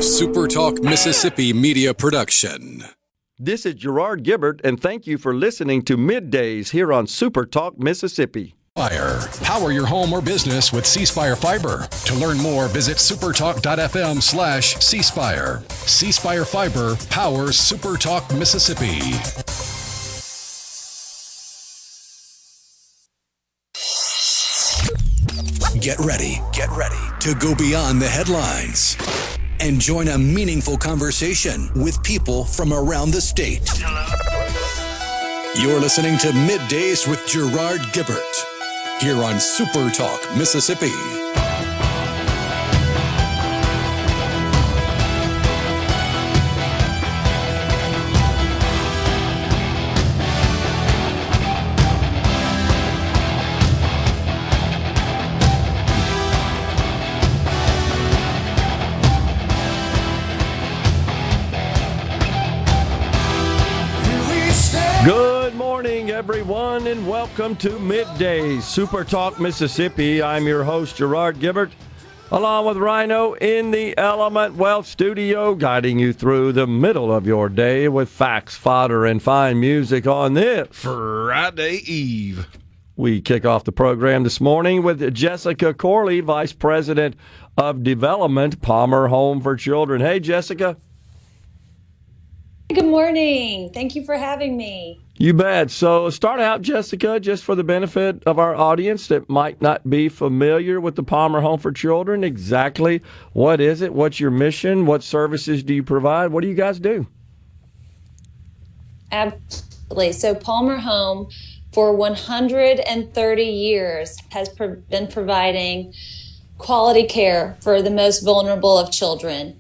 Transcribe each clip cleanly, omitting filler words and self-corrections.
SuperTalk Mississippi media production. This is Gerard Gibert, and thank you for listening to MidDays here on SuperTalk Mississippi. Power your home or business with C Spire Fiber. To learn more, visit supertalk.fm/C Spire. C Spire Fiber powers SuperTalk Mississippi. Get ready to go beyond the headlines and join a meaningful conversation with people from around the state. You're listening to MidDays with Gerard Gibert here on SuperTalk Mississippi. Good morning, everyone, and welcome to MidDays, SuperTalk Mississippi. I'm your host, Gerard Gibert, along with Rhino in the Element Wealth Studio, guiding you through the middle of your day with facts, fodder, and fine music on this Friday Eve. We kick off the program this morning with Jessica Corley, Vice President of Development, Palmer Home for Children. Hey, Jessica. Good morning. Thank you for having me. You bet. So start out, Jessica, just for the benefit of our audience that might not be familiar with the Palmer Home for Children. Exactly what is it? What's your mission? What services do you provide? What do you guys do? Absolutely. So Palmer Home for 130 years has been providing quality care for the most vulnerable of children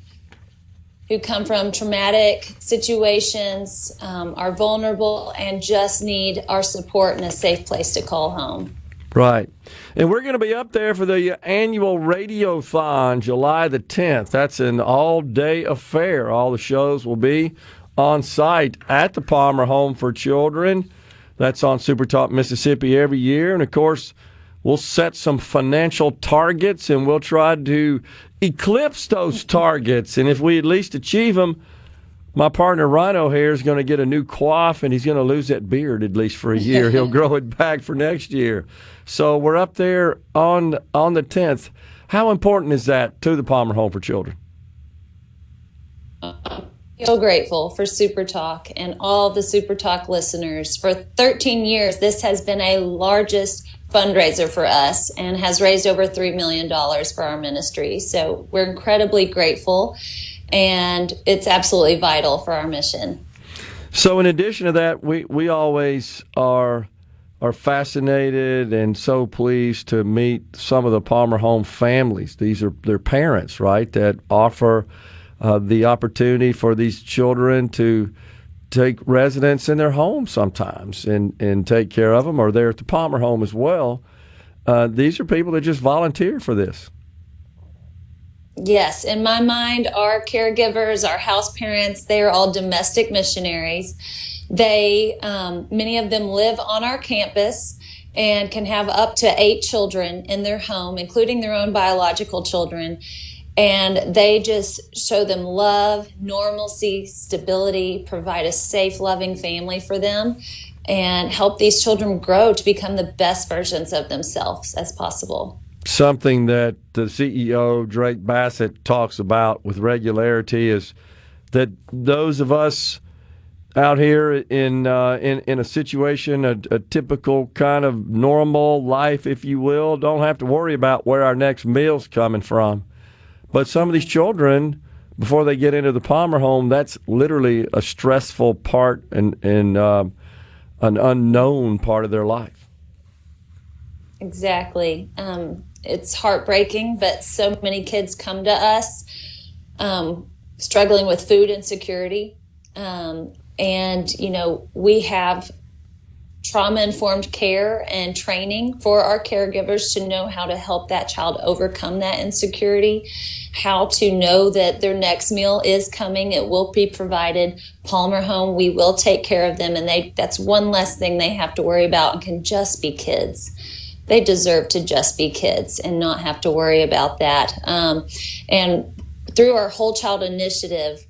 who come from traumatic situations, are vulnerable, and just need our support and a safe place to call home. Right. And we're going to be up there for the annual Radiothon, July the 10th. That's an all-day affair. All the shows will be on site at the Palmer Home for Children. That's on SuperTalk Mississippi every year. And, of course, we'll set some financial targets, and we'll try to eclipse those targets. And if we at least achieve them, my partner Rhino here is going to get a new coif, and he's going to lose that beard at least for a year. He'll grow it back for next year. So we're up there on the 10th. How important is that to the Palmer Home for Children? So grateful for SuperTalk and all the SuperTalk listeners. For 13 years, this has been a largest fundraiser for us and has raised over $3 million for our ministry. So we're incredibly grateful, and it's absolutely vital for our mission. So in addition to that, we always are fascinated and so pleased to meet some of the Palmer Home families. These are their parents, right, that offer the opportunity for these children to take residence in their home sometimes and take care of them, or they're at the Palmer Home as well. These are people that just volunteer for this. Yes, in my mind, our caregivers, our house parents, they are all domestic missionaries. They, many of them live on our campus and can have up to 8 children in their home, including their own biological children. And they just show them love, normalcy, stability, provide a safe, loving family for them, and help these children grow to become the best versions of themselves as possible. Something that the CEO, Drake Bassett, talks about with regularity is that those of us out here in a situation, a typical kind of normal life, if you will, don't have to worry about where our next meal's coming from. But some of these children, before they get into the Palmer Home, that's literally a stressful part and an unknown part of their life. Exactly. It's heartbreaking, but so many kids come to us struggling with food insecurity. And, we have trauma-informed care and training for our caregivers to know how to help that child overcome that insecurity, how to know that their next meal is coming. It will be provided. Palmer Home, we will take care of them, and that's one less thing they have to worry about and can just be kids. They deserve to just be kids and not have to worry about that. And through our Whole Child Initiative,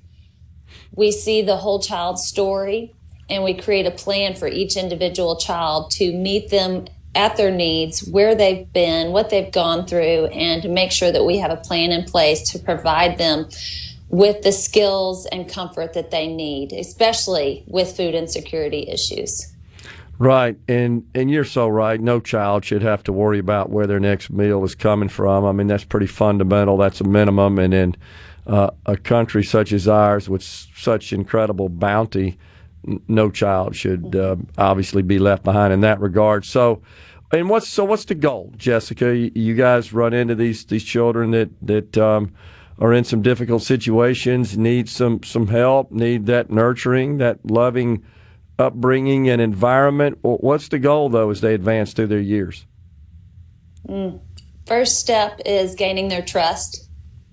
we see the whole child story, and we create a plan for each individual child to meet them at their needs, where they've been, what they've gone through, and to make sure that we have a plan in place to provide them with the skills and comfort that they need, especially with food insecurity issues. Right, and you're so right. No child should have to worry about where their next meal is coming from. I mean, that's pretty fundamental. That's a minimum. And in a country such as ours with such incredible bounty, no child should obviously be left behind in that regard. So what's the goal, Jessica? You guys run into these children that are in some difficult situations, need some help, need that nurturing, that loving upbringing and environment. What's the goal, though, as they advance through their years? First step is gaining their trust,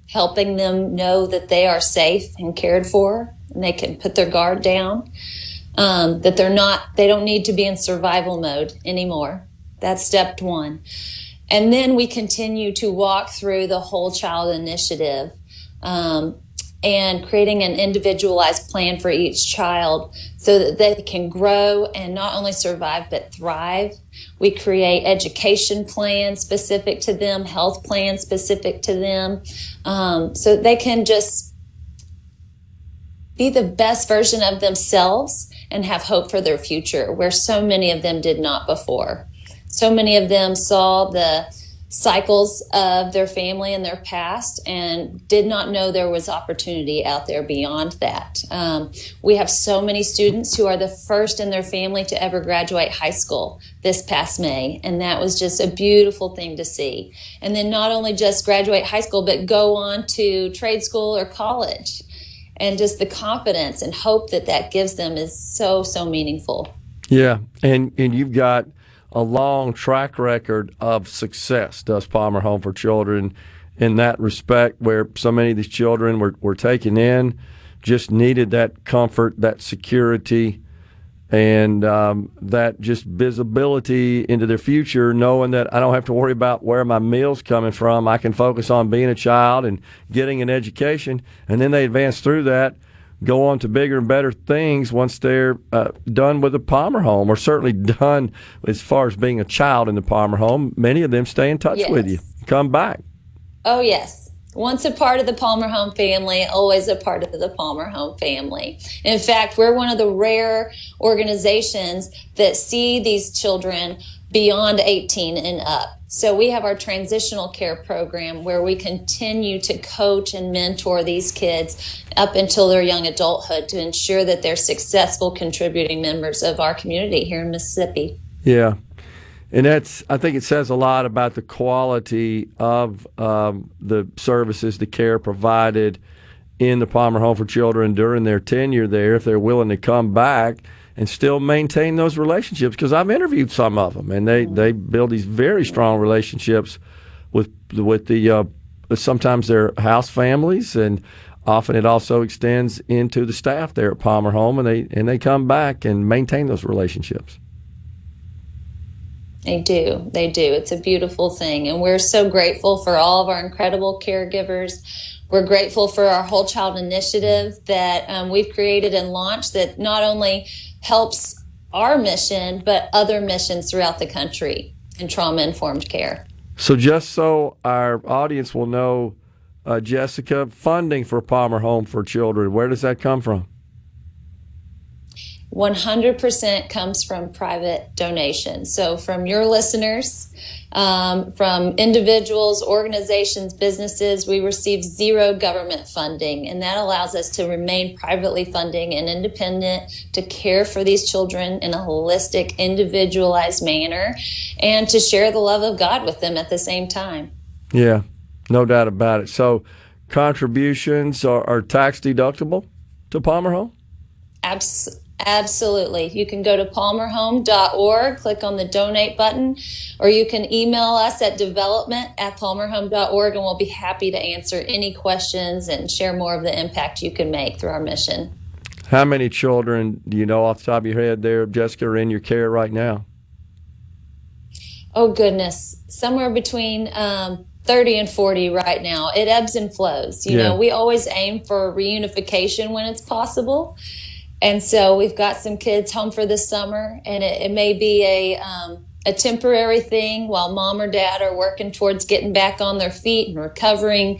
helping them know that they are safe and cared for, and they can put their guard down, that they don't need to be in survival mode anymore. That's step one. And then we continue to walk through the Whole Child Initiative, and creating an individualized plan for each child so that they can grow and not only survive but thrive. We create education plans specific to them, health plans specific to them, so they can just be the best version of themselves and have hope for their future, where so many of them did not before. So many of them saw the cycles of their family and their past and did not know there was opportunity out there beyond that. We have so many students who are the first in their family to ever graduate high school this past May, and that was just a beautiful thing to see. And then not only just graduate high school, but go on to trade school or college. And just the confidence and hope that gives them is so, so meaningful. Yeah, and you've got a long track record of success, does Palmer Home for Children, in that respect, where so many of these children were taken in, just needed that comfort, that security, and that just visibility into their future, knowing that I don't have to worry about where my meal's coming from. I can focus on being a child and getting an education, and then they advance through that, go on to bigger and better things once they're done with the Palmer Home, or certainly done as far as being a child in the Palmer Home. Many of them stay in touch with you, come back. Oh, yes. Once a part of the Palmer Home family, always a part of the Palmer Home family. In fact, we're one of the rare organizations that see these children beyond 18 and up. So we have our transitional care program where we continue to coach and mentor these kids up until their young adulthood to ensure that they're successful contributing members of our community here in Mississippi. Yeah. And I think it says a lot about the quality of the services, the care provided in the Palmer Home for Children during their tenure there, if they're willing to come back and still maintain those relationships. Because I've interviewed some of them, and they build these very strong relationships with the sometimes their house families, and often it also extends into the staff there at Palmer Home, and they come back and maintain those relationships. They do. It's a beautiful thing, and we're so grateful for all of our incredible caregivers. We're grateful for our Whole Child Initiative that we've created and launched that not only helps our mission, but other missions throughout the country in trauma-informed care. So just so our audience will know, Jessica, funding for Palmer Home for Children, where does that come from? 100% comes from private donations. So from your listeners, from individuals, organizations, businesses, we receive zero government funding, and that allows us to remain privately funding and independent to care for these children in a holistic, individualized manner, and to share the love of God with them at the same time. Yeah, no doubt about it. So contributions are tax deductible to Palmer Home? Absolutely. You can go to palmerhome.org, click on the donate button, or you can email us at development@palmerhome.org, and we'll be happy to answer any questions and share more of the impact you can make through our mission. How many children do you know off the top of your head there, Jessica, are in your care right now? Oh, goodness. Somewhere between 30 and 40 right now. It ebbs and flows. You Yeah. know, we always aim for reunification when it's possible. And so we've got some kids home for this summer, and it may be a temporary thing while mom or dad are working towards getting back on their feet and recovering.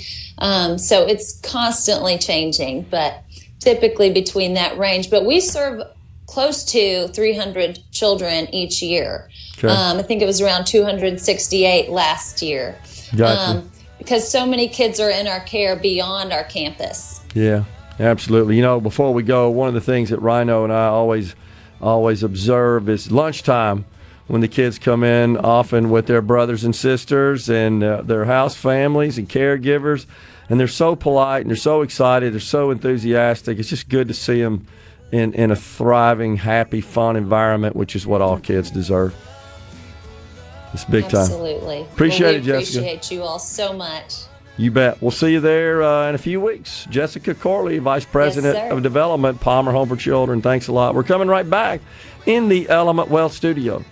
So it's constantly changing, but typically between that range. But we serve close to 300 children each year. Okay. I think it was around 268 last year. Gotcha. Because so many kids are in our care beyond our campus. Yeah, absolutely. You know, before we go, one of the things that Rhino and I always observe is lunchtime when the kids come in, often with their brothers and sisters and their house families and caregivers, and they're so polite and they're so excited, they're so enthusiastic. It's just good to see them in a thriving, happy, fun environment, which is what all kids deserve. It's big time. Absolutely. Appreciate it, Jessica. Appreciate you all so much. You bet. We'll see you there in a few weeks. Jessica Corley, Vice President of Development, Palmer Home for Children. Thanks a lot. We're coming right back in the Element Wealth studio.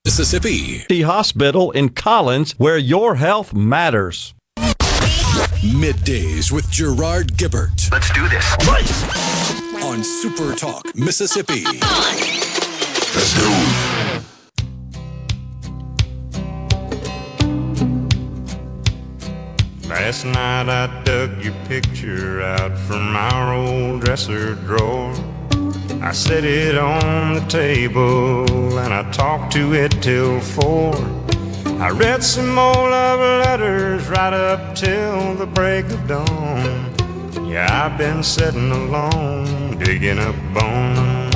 Mississippi. Hospital in Collins, where your health matters. Middays with Gerard Gibert Let's do this. on SuperTalk, Mississippi. Let's do it. Last night I dug your picture out from our old dresser drawer. I set it on the table and I talked to it till 4. I read some more love letters right up till the break of dawn. Yeah, I've been sitting alone, digging up bones.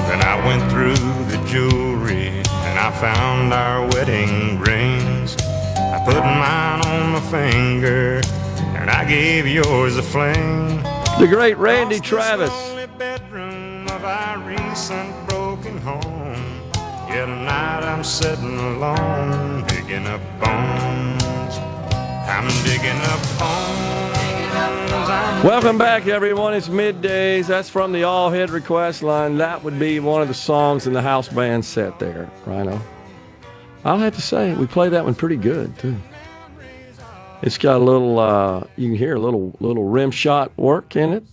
Then I went through the jewelry and I found our wedding rings. I put mine on my finger and I gave yours a fling. The great Randy Travis. Lonely bedroom of our recent broken home. Yeah, tonight I'm sitting alone, digging up bones. I'm digging up bones. Welcome back, everyone. It's Middays. That's from the All Hit Request line. That would be one of the songs in the house band set there, Rhino. I'll have to say, we play that one pretty good, too. It's got a little, you can hear a little rim shot work in it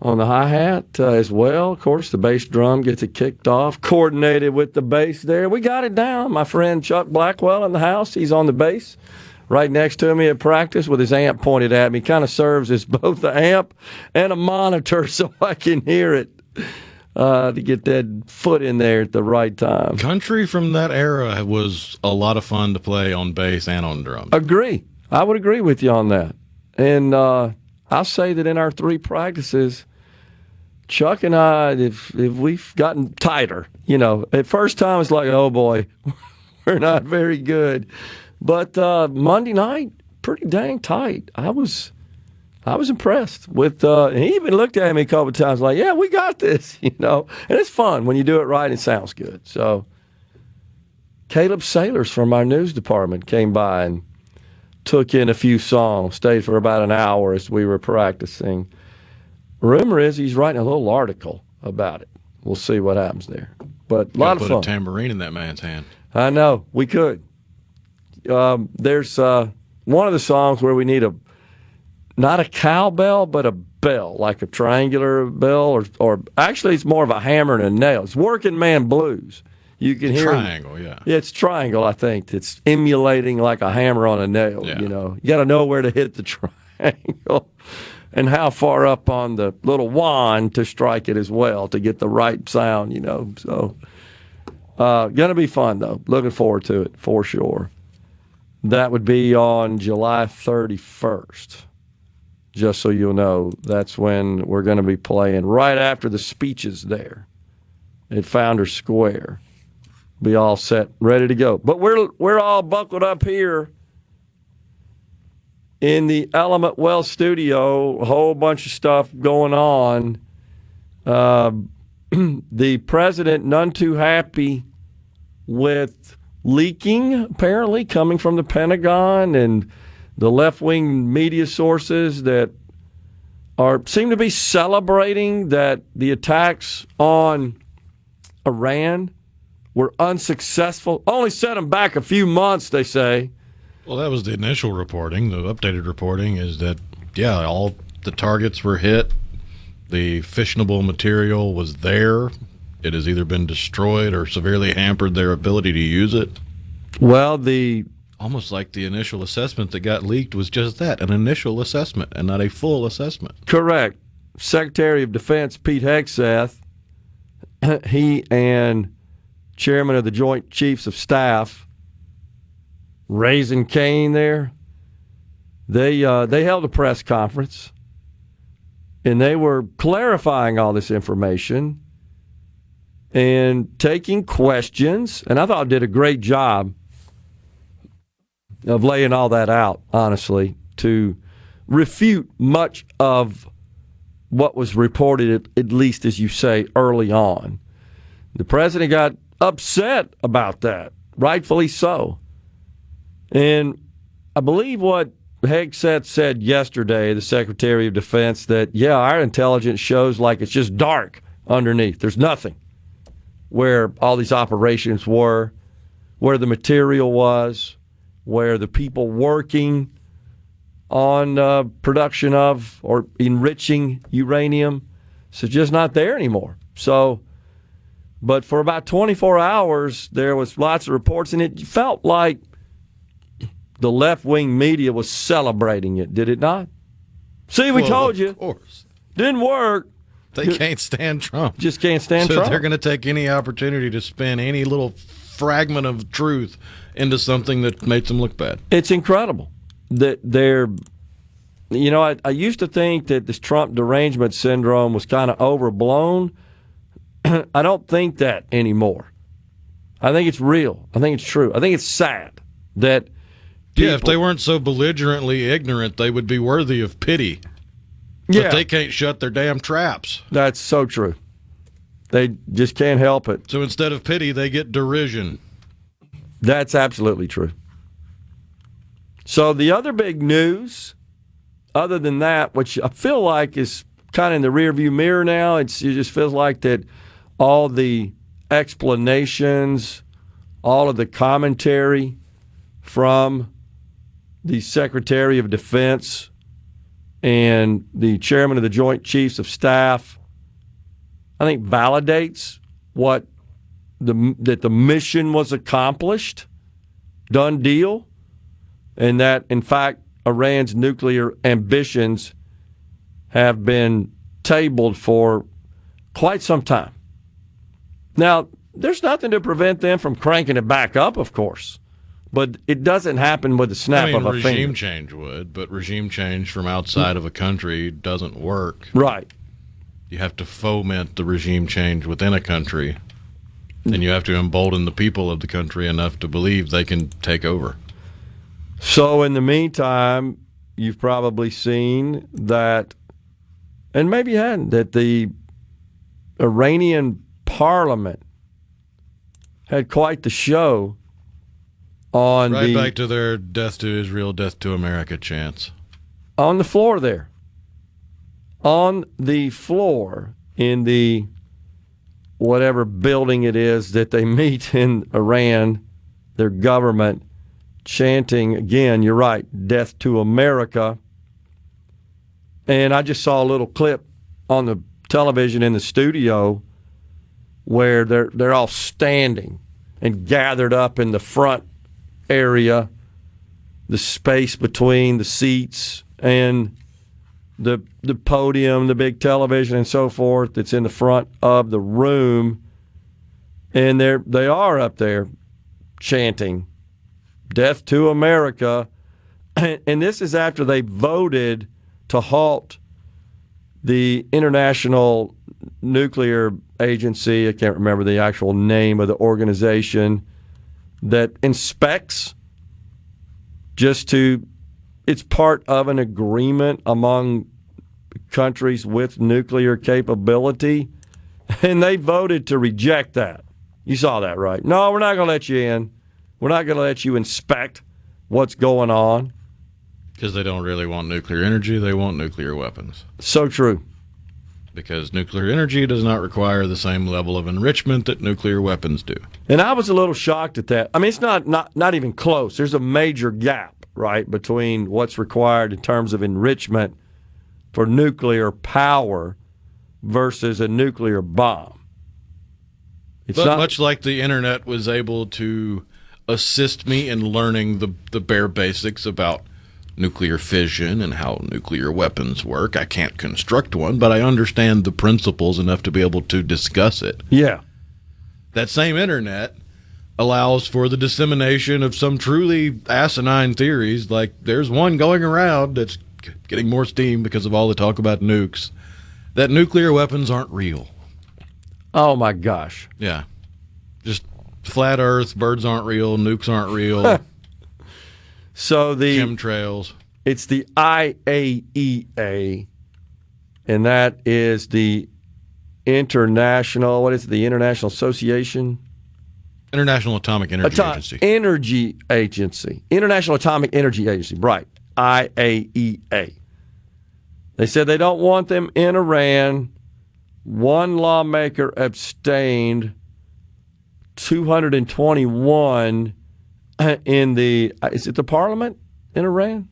on the hi-hat as well. Of course, the bass drum gets it kicked off, coordinated with the bass there. We got it down. My friend Chuck Blackwell in the house, he's on the bass right next to me at practice with his amp pointed at me. Kind of serves as both the amp and a monitor so I can hear it to get that foot in there at the right time. Country from that era was a lot of fun to play on bass and on drums. Agree. I would agree with you on that. And I'll say that in our 3 practices, Chuck and I, if we've gotten tighter, you know, at first time it's like, oh boy, we're not very good. But Monday night, pretty dang tight. I was impressed with. And he even looked at me a couple of times, like, "Yeah, we got this," you know. And it's fun when you do it right. It sounds good. So, Caleb Sailors from our news department came by and took in a few songs. Stayed for about an hour as we were practicing. Rumor is he's writing a little article about it. We'll see what happens there. But a lot of fun. Put a tambourine in that man's hand. I know we could. There's one of the songs where we need not a cowbell, but a bell, like a triangular bell, or actually it's more of a hammer and a nail. It's Working Man Blues. You can hear triangle, yeah. Yeah, it's triangle, I think. It's emulating like a hammer on a nail, Yeah. you know. You got to know where to hit the triangle and how far up on the little wand to strike it as well to get the right sound, you know. So, going to be fun, though. Looking forward to it, for sure. That would be on July 31st. Just so you'll know, that's when we're going to be playing right after the speeches there at Founders Square. Be all set, ready to go. But we're all buckled up here in the Element Wealth studio. A whole bunch of stuff going on. The president none too happy with leaking, apparently, coming from the Pentagon and the left-wing media sources that seem to be celebrating that the attacks on Iran were unsuccessful. Only set them back a few months, they say. Well, that was the initial reporting. The updated reporting is that, all the targets were hit. The fissionable material was there. It has either been destroyed or severely hampered their ability to use it. Well, almost like the initial assessment that got leaked was just that, an initial assessment and not a full assessment. Correct. Secretary of Defense Pete Hegseth, he and Chairman of the Joint Chiefs of Staff, raising Cain there, they held a press conference, and they were clarifying all this information and taking questions, and I thought did a great job of laying all that out, honestly, to refute much of what was reported, at least as you say, early on. The president got upset about that, rightfully so. And I believe what Hegseth said yesterday, the Secretary of Defense, that, our intelligence shows like it's just dark underneath. There's nothing where all these operations were, where the material was, where the people working on production of or enriching uranium. So it's just not there anymore. So, but for about 24 hours, there was lots of reports, and it felt like the left-wing media was celebrating it, did it not? See, we told you. Of course. Didn't work. They can't stand Trump. Just can't stand Trump. So they're going to take any opportunity to spin any little fragment of truth into something that makes them look bad. It's incredible that they're, I used to think that this Trump derangement syndrome was kind of overblown. I don't think that anymore. I think it's real. I think it's true. I think it's sad that people, if they weren't so belligerently ignorant, they would be worthy of pity. But they can't shut their damn traps. That's so true. They just can't help it. So instead of pity, they get derision. That's absolutely true. So the other big news, other than that, which I feel like is kind of in the rearview mirror now, it just feels like that all the explanations, all of the commentary from the Secretary of Defense and the Chairman of the Joint Chiefs of Staff, I think validates that the mission was accomplished, done deal, and that, in fact, Iran's nuclear ambitions have been tabled for quite some time. Now, there's nothing to prevent them from cranking it back up, of course, but it doesn't happen with the snap of a finger. Regime change would, but regime change from outside of a country doesn't work. Right. You have to foment the regime change within a country, and you have to embolden the people of the country enough to believe they can take over. So in the meantime, you've probably seen that, and maybe you hadn't, that the Iranian parliament had quite the show on back to their death to Israel, death to America chants. On the floor there. On the floor in the whatever building it is that they meet in Iran, their government, chanting, again, you're right, death to America. And I just saw a little clip on the television in the studio where they're all standing and gathered up in the front area, the space between the seats and the podium, the big television and so forth that's in the front of the room. And they are up there chanting, death to America. And this is after they voted to halt the International Nuclear Agency, I can't remember the actual name of the organization, that inspects it's part of an agreement among countries with nuclear capability And they voted to reject that. You saw that, right? No, we're not going to let you in. We're not going to let you inspect what's going on. Because they don't really want nuclear energy. They want nuclear weapons. So true. Because nuclear energy does not require the same level of enrichment that nuclear weapons do. And I was a little shocked at that. I mean, it's not even close. There's a major gap, right, between what's required in terms of enrichment for nuclear power versus a nuclear bomb. It's But not, much like the internet was able to assist me in learning the bare basics about nuclear fission and how nuclear weapons work. I can't construct one, but I understand the principles enough to be able to discuss it. Yeah. That same internet allows for the dissemination of some truly asinine theories, like there's one going around that's getting more steam because of all the talk about nukes, that nuclear weapons aren't real. Oh, my gosh. Yeah. Just flat earth, birds aren't real, nukes aren't real. So chemtrails. It's the IAEA, and that is the International, what is it, the International Association? International Atomic Energy Agency. Energy Agency. International Atomic Energy Agency, right. IAEA. They said they don't want them in Iran. One lawmaker abstained. 221 in the, is it the parliament in Iran?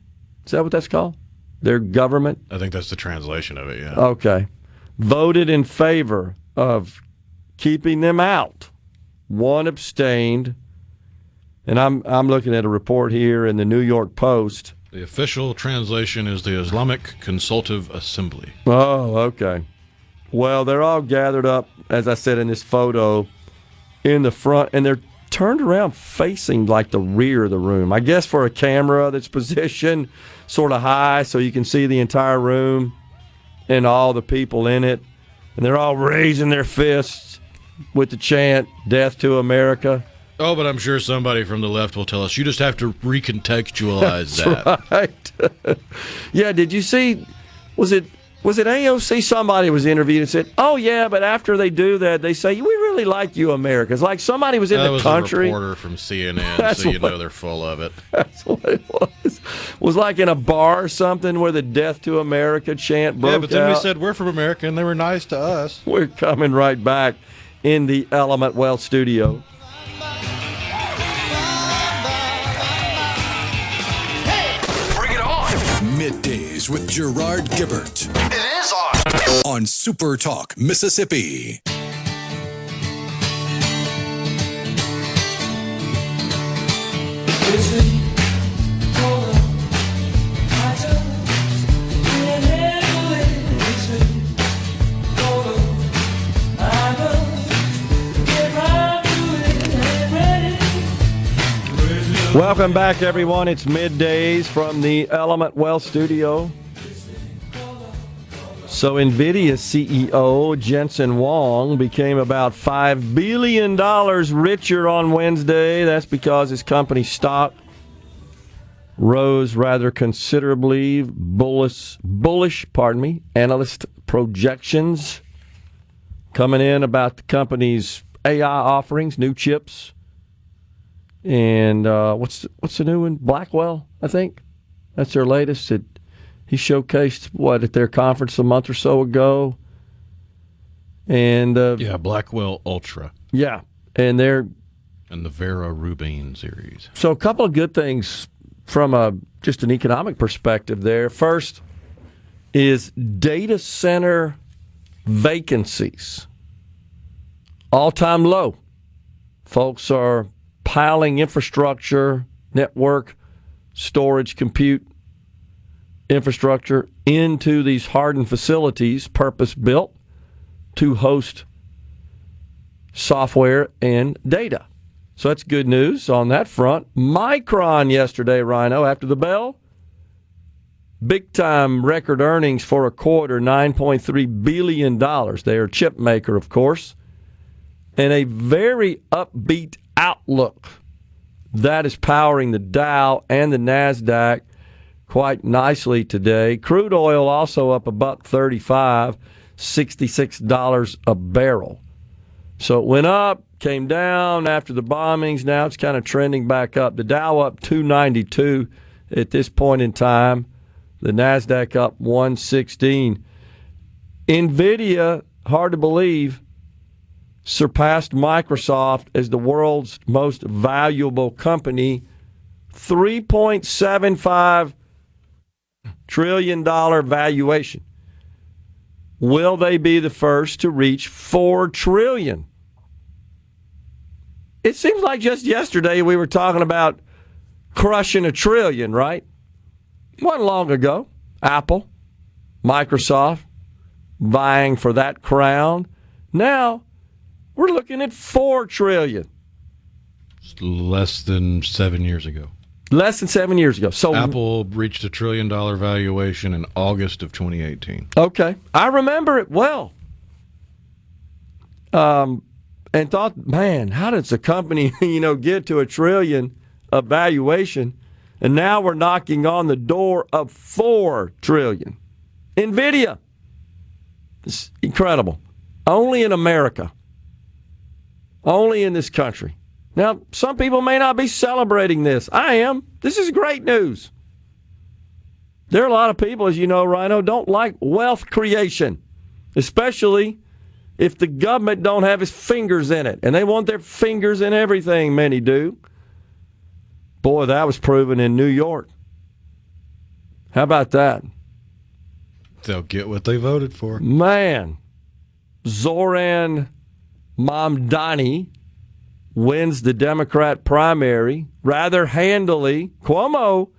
Is that what that's called? Their government? I think that's the translation of it, yeah. Okay. Voted in favor of keeping them out. One abstained. And I'm looking at a report here in the New York Post. The official translation is the Islamic Consultative Assembly. Oh, okay. Well, they're all gathered up, as I said in this photo, in the front, and they're turned around facing like the rear of the room. I guess for a camera that's positioned sort of high so you can see the entire room and all the people in it. And they're all raising their fists with the chant, "Death to America." Oh, but I'm sure somebody from the left will tell us, you just have to recontextualize that. Right. Yeah, did you see, was it AOC? Somebody was interviewed and said, oh, yeah, but after they do that, they say, we really like you Americans. Like somebody was in the country. That was a reporter from CNN, so you know they're full of it. That's what it was. It was like in a bar or something where the "Death to America" chant broke out. Yeah, but then we said, we're from America, and they were nice to us. We're coming right back in the Element Wealth studio. Middays with Gerard Gibert. It is on SuperTalk, Mississippi. Welcome back, everyone. It's Middays from the Element Wealth studio. So NVIDIA CEO Jensen Huang became about $5 billion richer on Wednesday. That's because his company's stock rose rather considerably. Bullish, analyst projections coming in about the company's AI offerings, new chips. And what's the new one? Blackwell, I think. That's their latest. He showcased, at their conference a month or so ago. And Blackwell Ultra. Yeah, and they're... And the Vera Rubin series. So a couple of good things from just an economic perspective there. First is data center vacancies. All-time low. Folks are piling infrastructure, network, storage, compute infrastructure into these hardened facilities, purpose-built to host software and data. So that's good news on that front. Micron yesterday, Rhino, after the bell, big-time record earnings for a quarter, $9.3 billion. They are a chip maker, of course, and a very upbeat outlook that is powering the Dow and the NASDAQ quite nicely today. Crude oil also up $1.35. $66 a barrel. So it went up, came down after the bombings. Now it's kind of trending back up. The Dow up 292 at this point in time. The NASDAQ up 116. NVIDIA, hard to believe, surpassed Microsoft as the world's most valuable company. $3.75 trillion valuation. Will they be the first to reach $4 trillion? It seems like just yesterday we were talking about crushing $1 trillion, right? Wasn't long ago. Apple, Microsoft, vying for that crown. Now we're looking at $4 trillion. Less than 7 years ago. Less than 7 years ago. So Apple reached $1 trillion valuation in August of 2018. Okay. I remember it well. And thought, man, how does a company, get to $1 trillion of valuation? And now we're knocking on the door of $4 trillion. NVIDIA. It's incredible. Only in America. Only in this country. Now, some people may not be celebrating this. I am. This is great news. There are a lot of people, as you know, Rhino, don't like wealth creation, especially if the government don't have his fingers in it. And they want their fingers in everything, many do. Boy, that was proven in New York. How about that? They'll get what they voted for. Man, Zoran Mamdani wins the Democrat primary rather handily. Cuomo,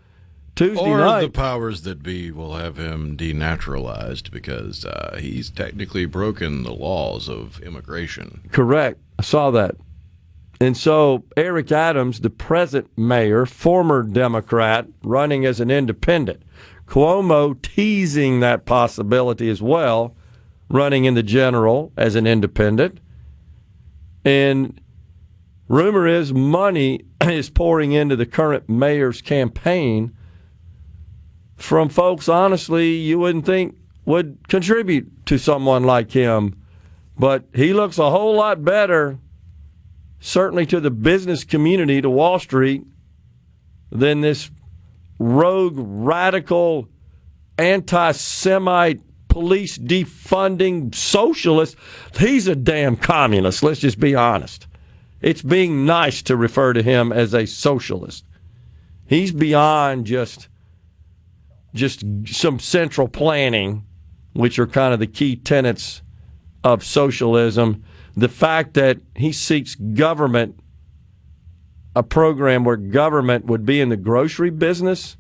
Tuesday night. Or the powers that be will have him denaturalized because he's technically broken the laws of immigration. Correct. I saw that. And so Eric Adams, the present mayor, former Democrat, running as an independent. Cuomo teasing that possibility as well, running in the general as an independent. And rumor is money is pouring into the current mayor's campaign from folks, honestly, you wouldn't think would contribute to someone like him. But he looks a whole lot better, certainly to the business community, to Wall Street, than this rogue, radical, anti-Semite, police defunding socialist. He's a damn communist, let's just be honest. It's being nice to refer to him as a socialist. He's beyond just some central planning, which are kind of the key tenets of socialism. The fact that he seeks government, a program where government would be in the grocery business,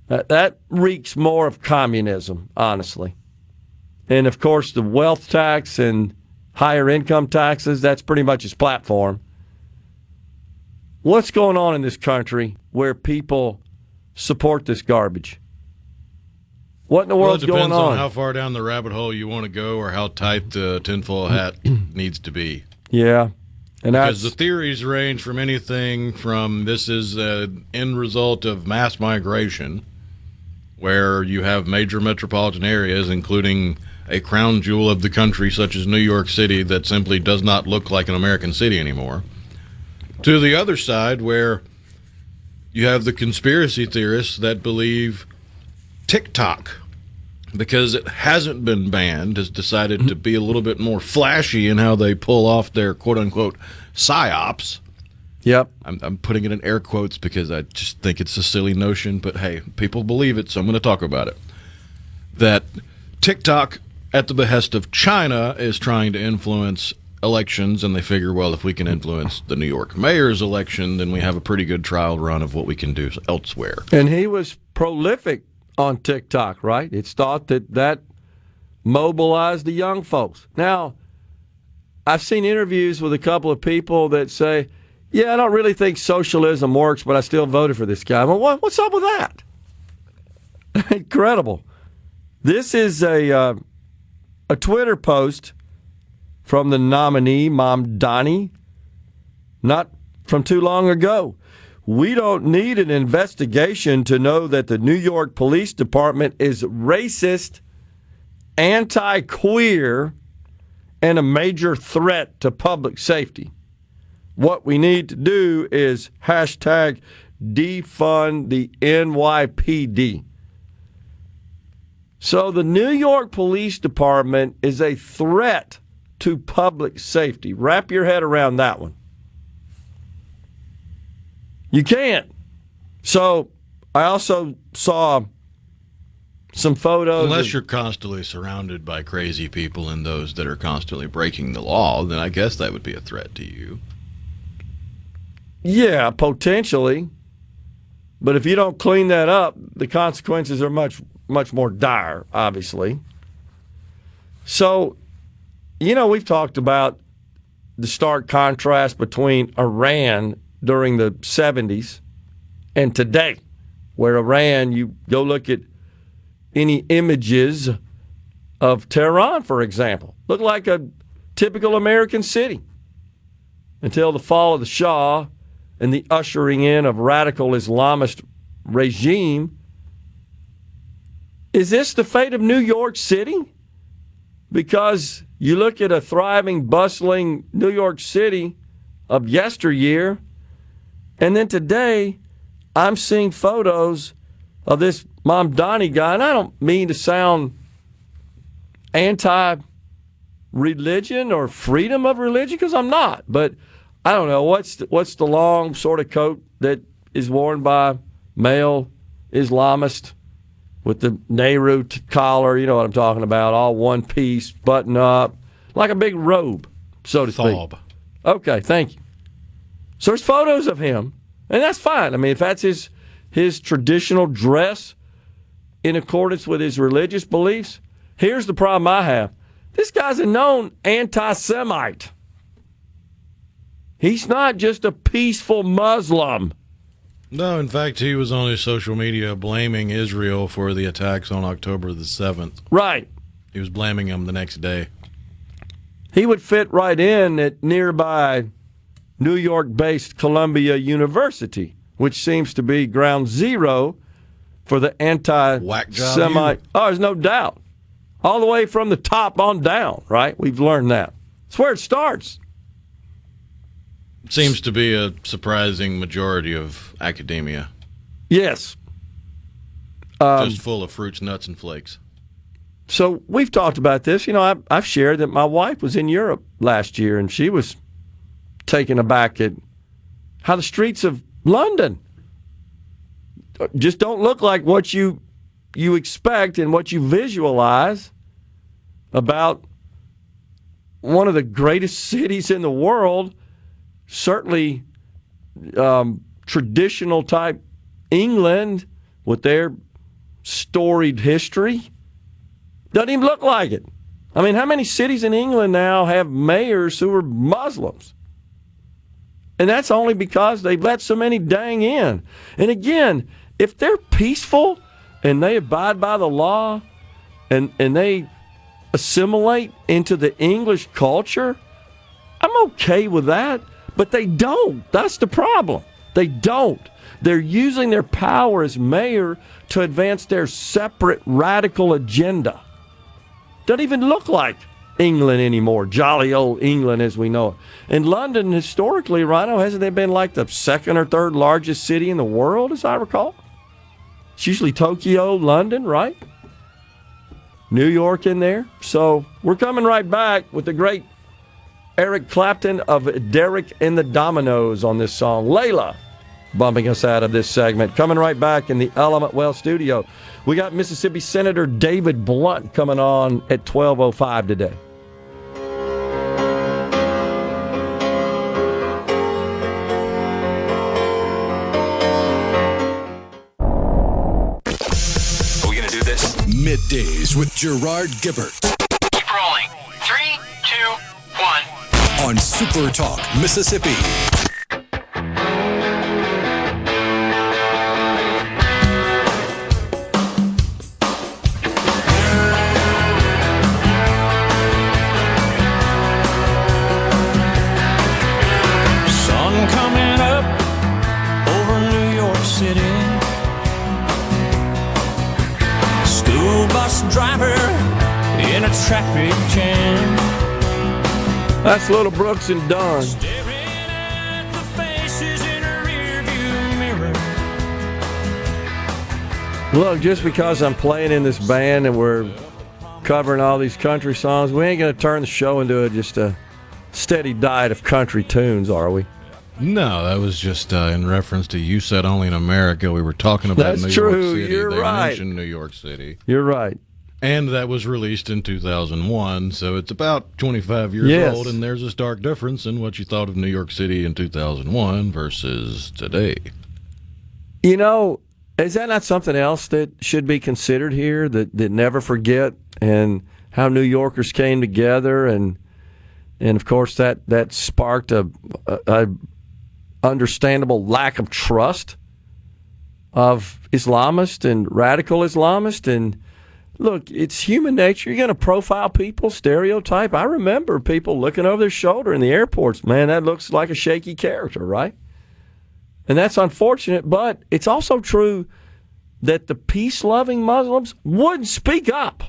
that reeks more of communism, honestly. And, of course, the wealth tax and higher income taxes, that's pretty much his platform. What's going on in this country where people support this garbage? What in the world's going on? Well, it depends on how far down the rabbit hole you want to go or how tight the tinfoil hat needs to be. Yeah. And because the theories range from anything from this is an end result of mass migration, where you have major metropolitan areas, including a crown jewel of the country such as New York City that simply does not look like an American city anymore, to the other side where you have the conspiracy theorists that believe TikTok, because it hasn't been banned, has decided to be a little bit more flashy in how they pull off their quote-unquote psyops. Yep. I'm putting it in air quotes because I just think it's a silly notion, but hey, people believe it, so I'm going to talk about it. That TikTok, at the behest of China, is trying to influence elections, and they figure, well, if we can influence the New York mayor's election, then we have a pretty good trial run of what we can do elsewhere. And he was prolific on TikTok, right? It's thought that mobilized the young folks. Now, I've seen interviews with a couple of people that say, yeah, I don't really think socialism works, but I still voted for this guy. Well, what's up with that? Incredible. This is a Twitter post from the nominee, Mamdani, not from too long ago. We don't need an investigation to know that the New York Police Department is racist anti-queer and a major threat to public safety. What we need to do is hashtag defund the NYPD. So the New York Police Department is a threat to public safety. Wrap your head around that one. You can't. So I also saw some photos. Unless you're constantly surrounded by crazy people and those that are constantly breaking the law, then I guess that would be a threat to you. Yeah, potentially. But if you don't clean that up, the consequences are much, much more dire, obviously. So, we've talked about the stark contrast between Iran during the 70s and today, where Iran, you go look at any images of Tehran, for example, look like a typical American city until the fall of the Shah and the ushering in of radical Islamist regime. Is this the fate of New York City? Because you look at a thriving, bustling New York City of yesteryear, and then today I'm seeing photos of this Mamdani guy, and I don't mean to sound anti-religion or freedom of religion, because I'm not, but I don't know, what's the long sort of coat that is worn by male Islamists with the Nehru collar, you know what I'm talking about, all one piece, button up, like a big robe, so to speak. Thob. Okay, thank you. So there's photos of him, and that's fine. I mean, if that's his traditional dress in accordance with his religious beliefs, here's the problem I have. This guy's a known anti-Semite. He's not just a peaceful Muslim. No, in fact, he was on his social media blaming Israel for the attacks on October the 7th. Right. He was blaming them the next day. He would fit right in at nearby New York-based Columbia University, which seems to be ground zero for the anti-Semite. Oh, there's no doubt. All the way from the top on down, right? We've learned that. That's where it starts. Seems to be a surprising majority of academia. Yes. Just full of fruits, nuts, and flakes. So we've talked about this. I've shared that my wife was in Europe last year, and she was taken aback at how the streets of London just don't look like what you expect and what you visualize about one of the greatest cities in the world. Certainly traditional type England with their storied history. Doesn't even look like it. I mean, how many cities in England now have mayors who are Muslims? And that's only because they've let so many dang in. And again, if they're peaceful and they abide by the law and they assimilate into the English culture, I'm okay with that. But they don't. That's the problem. They don't. They're using their power as mayor to advance their separate radical agenda. Doesn't even look like England anymore. Jolly old England as we know it. And London, historically, Rhino, hasn't it been like the second or third largest city in the world, as I recall? It's usually Tokyo, London, right? New York in there. So we're coming right back with the great Eric Clapton of Derek and the Dominoes on this song. Layla bumping us out of this segment. Coming right back in the Element Well studio. We got Mississippi Senator David Blount coming on at 12:05 today. Are we going to do this? Middays with Gerard Gibert Keep rolling. 3, 2, 1. on SuperTalk, Mississippi. Sun coming up over New York City. School bus driver in traffic jam. That's Little Brooks and Dunn. Staring at the faces in a rearview mirror. Look, just because I'm playing in this band and we're covering all these country songs, we ain't going to turn the show into just a steady diet of country tunes, are we? No, that was just in reference to You Said Only in America. We were talking about That's New true. York City. You're they right. mentioned New York City. You're right. And that was released in 2001, so it's about 25 years old, and there's a stark difference in what you thought of New York City in 2001 versus today. You know, is that not something else that should be considered here, that never forget, and how New Yorkers came together, and of course that sparked a understandable lack of trust of Islamists and radical Islamists. And look, it's human nature. You're going to profile people, stereotype. I remember people looking over their shoulder in the airports. Man, that looks like a shaky character, right? And that's unfortunate, but it's also true that the peace-loving Muslims would speak up,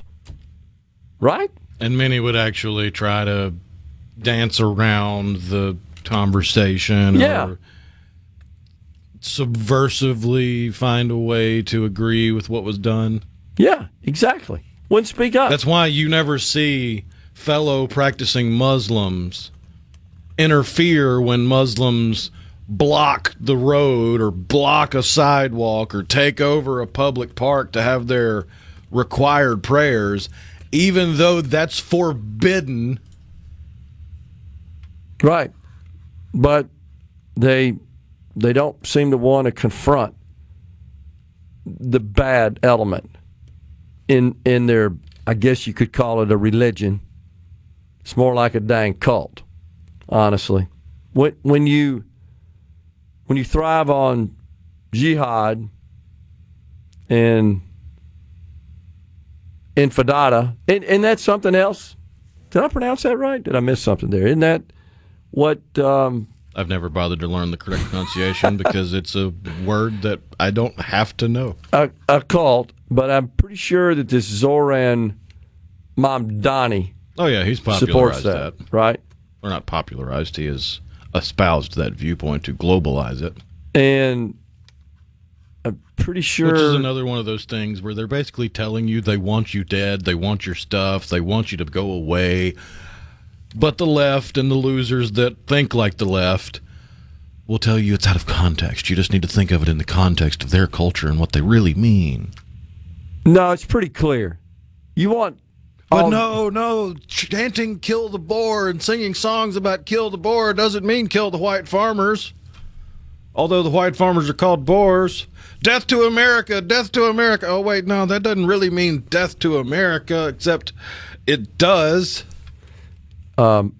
right? And many would actually try to dance around the conversation or subversively find a way to agree with what was done. Yeah, exactly. Wouldn't speak up. That's why you never see fellow practicing Muslims interfere when Muslims block the road or block a sidewalk or take over a public park to have their required prayers, even though that's forbidden. Right. But they don't seem to want to confront the bad element in their, I guess you could call it a religion. It's more like a dang cult, honestly. When you thrive on jihad and infidada, and that's something else. Did I pronounce that right? Did I miss something there? Isn't that what? I've never bothered to learn the correct pronunciation because it's a word that I don't have to know. A cult, but I'm pretty sure that this Zoran Mamdani he's supports popularized that, that. right? Or not popularized, he has espoused that viewpoint to globalize it. And I'm pretty sure... Which is another one of those things where they're basically telling you they want you dead, they want your stuff, they want you to go away. But the left and the losers that think like the left will tell you it's out of context. You just need to think of it in the context of their culture and what they really mean. No, it's pretty clear. You want... But no, chanting kill the Boer and singing songs about kill the Boer doesn't mean kill the white farmers. Although the white farmers are called Boers. Death to America, death to America. Oh, wait, no, that doesn't really mean death to America, except it does. I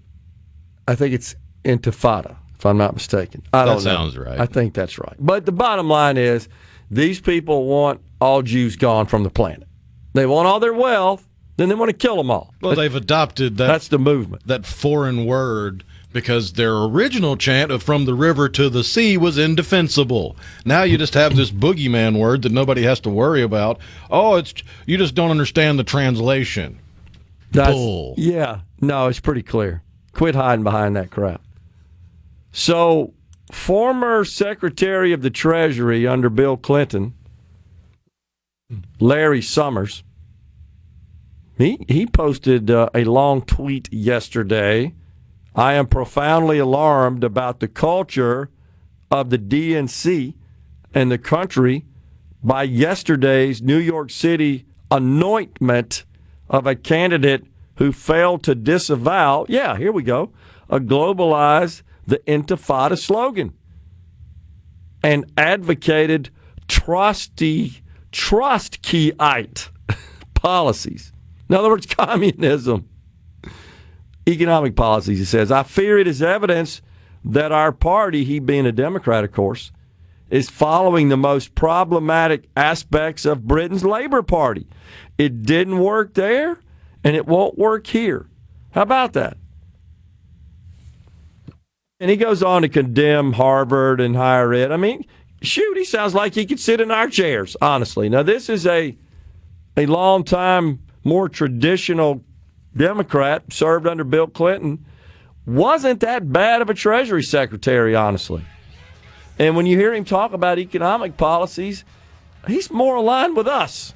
think it's intifada, if I'm not mistaken. I don't know. That sounds right. I think that's right. But the bottom line is, these people want all Jews gone from the planet. They want all their wealth, then they want to kill them all. Well, they've adopted that. That's the movement. That foreign word, because their original chant of "from the river to the sea" was indefensible. Now you just have this boogeyman word that nobody has to worry about. Oh, you just don't understand the translation. Bull. Yeah. No, it's pretty clear. Quit hiding behind that crap. So, former Secretary of the Treasury under Bill Clinton, Larry Summers, he posted a long tweet yesterday. I am profoundly alarmed about the culture of the DNC and the country by yesterday's New York City anointment of a candidate who failed to disavow, here we go, globalize the Intifada slogan and advocated trustkeite policies. In other words, communism. Economic policies, he says. I fear it is evidence that our party, he being a Democrat, of course, is following the most problematic aspects of Britain's Labour Party. It didn't work there, and it won't work here. How about that? And he goes on to condemn Harvard and higher ed. I mean, shoot, he sounds like he could sit in our chairs, honestly. Now, this is a long time, more traditional Democrat, served under Bill Clinton, wasn't that bad of a Treasury Secretary, honestly. And when you hear him talk about economic policies, he's more aligned with us.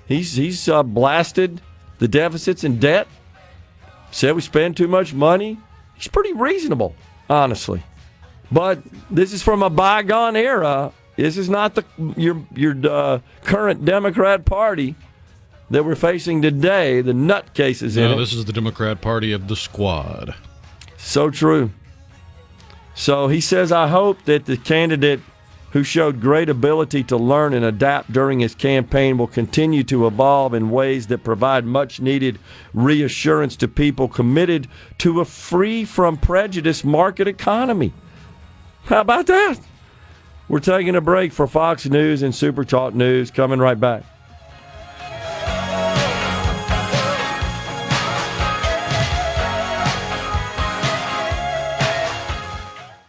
He's blasted the deficits and debt, said we spend too much money. He's pretty reasonable, honestly. But this is from a bygone era. This is not your current Democrat Party that we're facing today, the nutcases in it. No, this is the Democrat Party of the squad. So true. So he says, I hope that the candidate who showed great ability to learn and adapt during his campaign will continue to evolve in ways that provide much-needed reassurance to people committed to a free-from-prejudice market economy. How about that? We're taking a break for Fox News and SuperTalk News. Coming right back.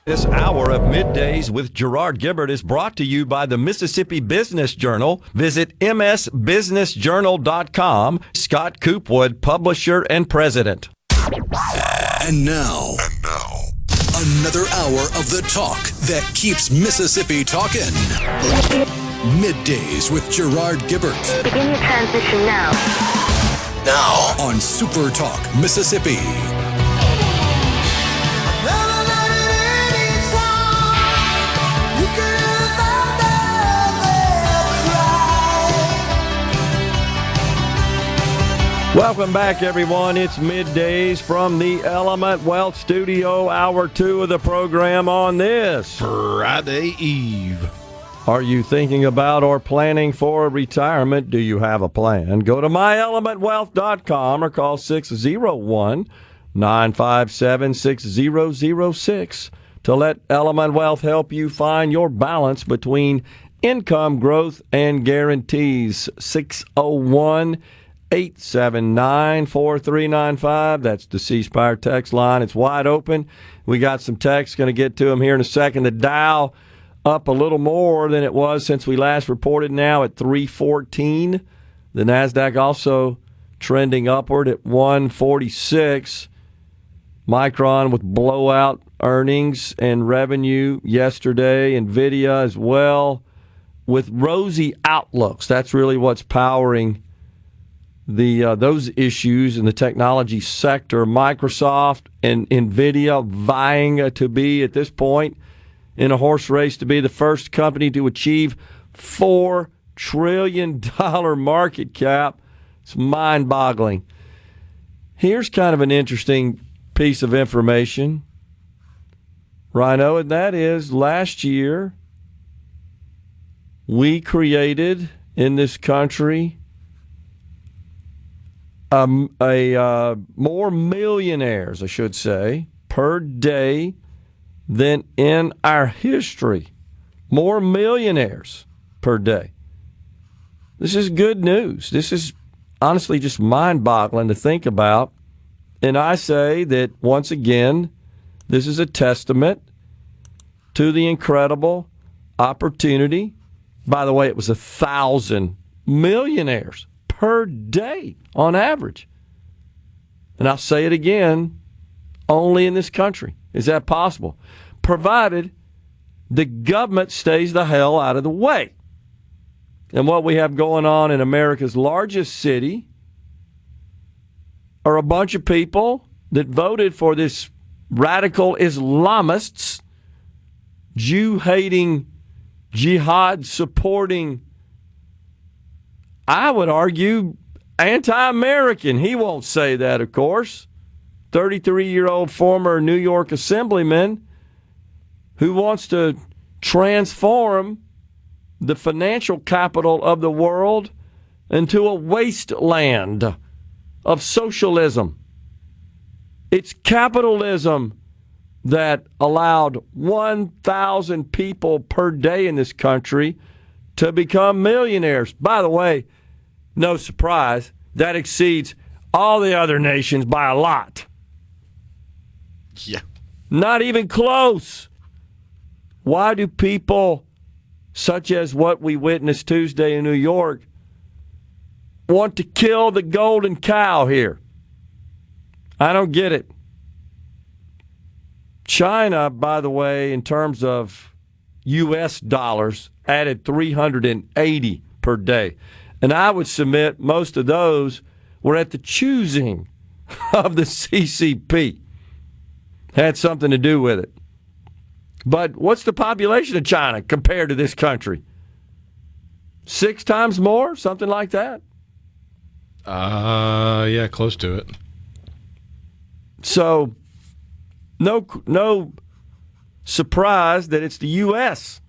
This hour of Middays with Gerard Gibert is brought to you by the Mississippi Business Journal. Visit msbusinessjournal.com. Scott Coopwood, publisher and president. And now, another hour of the talk that keeps Mississippi talking. Middays with Gerard Gibert. Begin your transition now. Now on SuperTalk Mississippi. Welcome back, everyone. It's Middays from the Element Wealth Studio, hour 2 of the program on this Friday Eve. Are you thinking about or planning for retirement? Do you have a plan? Go to myelementwealth.com or call 601-957-6006 to let Element Wealth help you find your balance between income growth and guarantees. 601-879-4395. That's the C Spire text line. It's wide open. We got some texts. Going to get to them here in a second. The Dow up a little more than it was since we last reported, now at 314. The NASDAQ also trending upward at 146. Micron with blowout earnings and revenue yesterday. NVIDIA as well with rosy outlooks. That's really what's powering those issues in the technology sector. Microsoft and NVIDIA vying to be, at this point, in a horse race to be the first company to achieve $4 trillion market cap. It's mind-boggling. Here's kind of an interesting piece of information, Rhino, and that is last year we created in this country more millionaires, I should say, per day than in our history. More millionaires per day. This is good news. This is honestly just mind-boggling to think about. And I say that, once again, this is a testament to the incredible opportunity. By the way, it was 1,000 millionaires per day on average. And I'll say it again, only in this country is that possible, provided the government stays the hell out of the way. And what we have going on in America's largest city are a bunch of people that voted for this radical Islamists, Jew-hating, jihad-supporting, I would argue, anti-American. He won't say that, of course. 33-year-old former New York assemblyman who wants to transform the financial capital of the world into a wasteland of socialism. It's capitalism that allowed 1,000 people per day in this country to become millionaires. By the way, no surprise, that exceeds all the other nations by a lot. Yeah. Not even close. Why do people such as what we witnessed Tuesday in New York want to kill the golden cow here? I don't get it. China, by the way, in terms of U.S. dollars, added 380 per day. And I would submit most of those were at the choosing of the CCP. Had something to do with it. But what's the population of China compared to this country? 6 times more? Something like that? Yeah, close to it. So, no surprise that it's the U.S.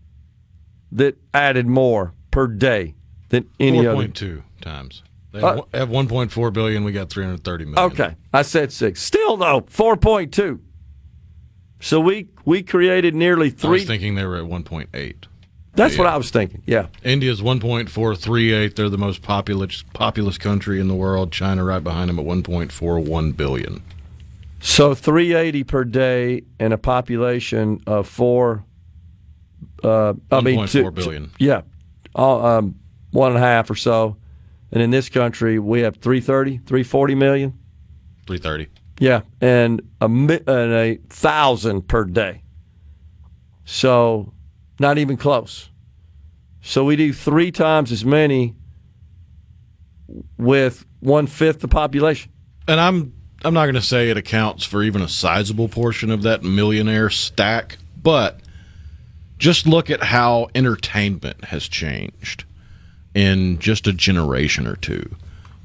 that added more per day than any other. 4.2 times. They have 1.4 billion. We got 330 million. Okay, I said 6. Still, though, 4.2. So we created nearly 3. I was thinking they were at 1.8. That's what I was thinking, yeah. India's 1.438. They're the most populous country in the world. China right behind them at 1.41 billion. So 380 per day and a population of 4. 1.4 billion. Yeah, 1.5 or so. And in this country, we have 340 million. 330. Yeah, and a 1,000 per day. So not even close. So we do 3 times as many with 1/5 the population. And I'm not going to say it accounts for even a sizable portion of that millionaire stack, but just look at how entertainment has changed in just a generation or two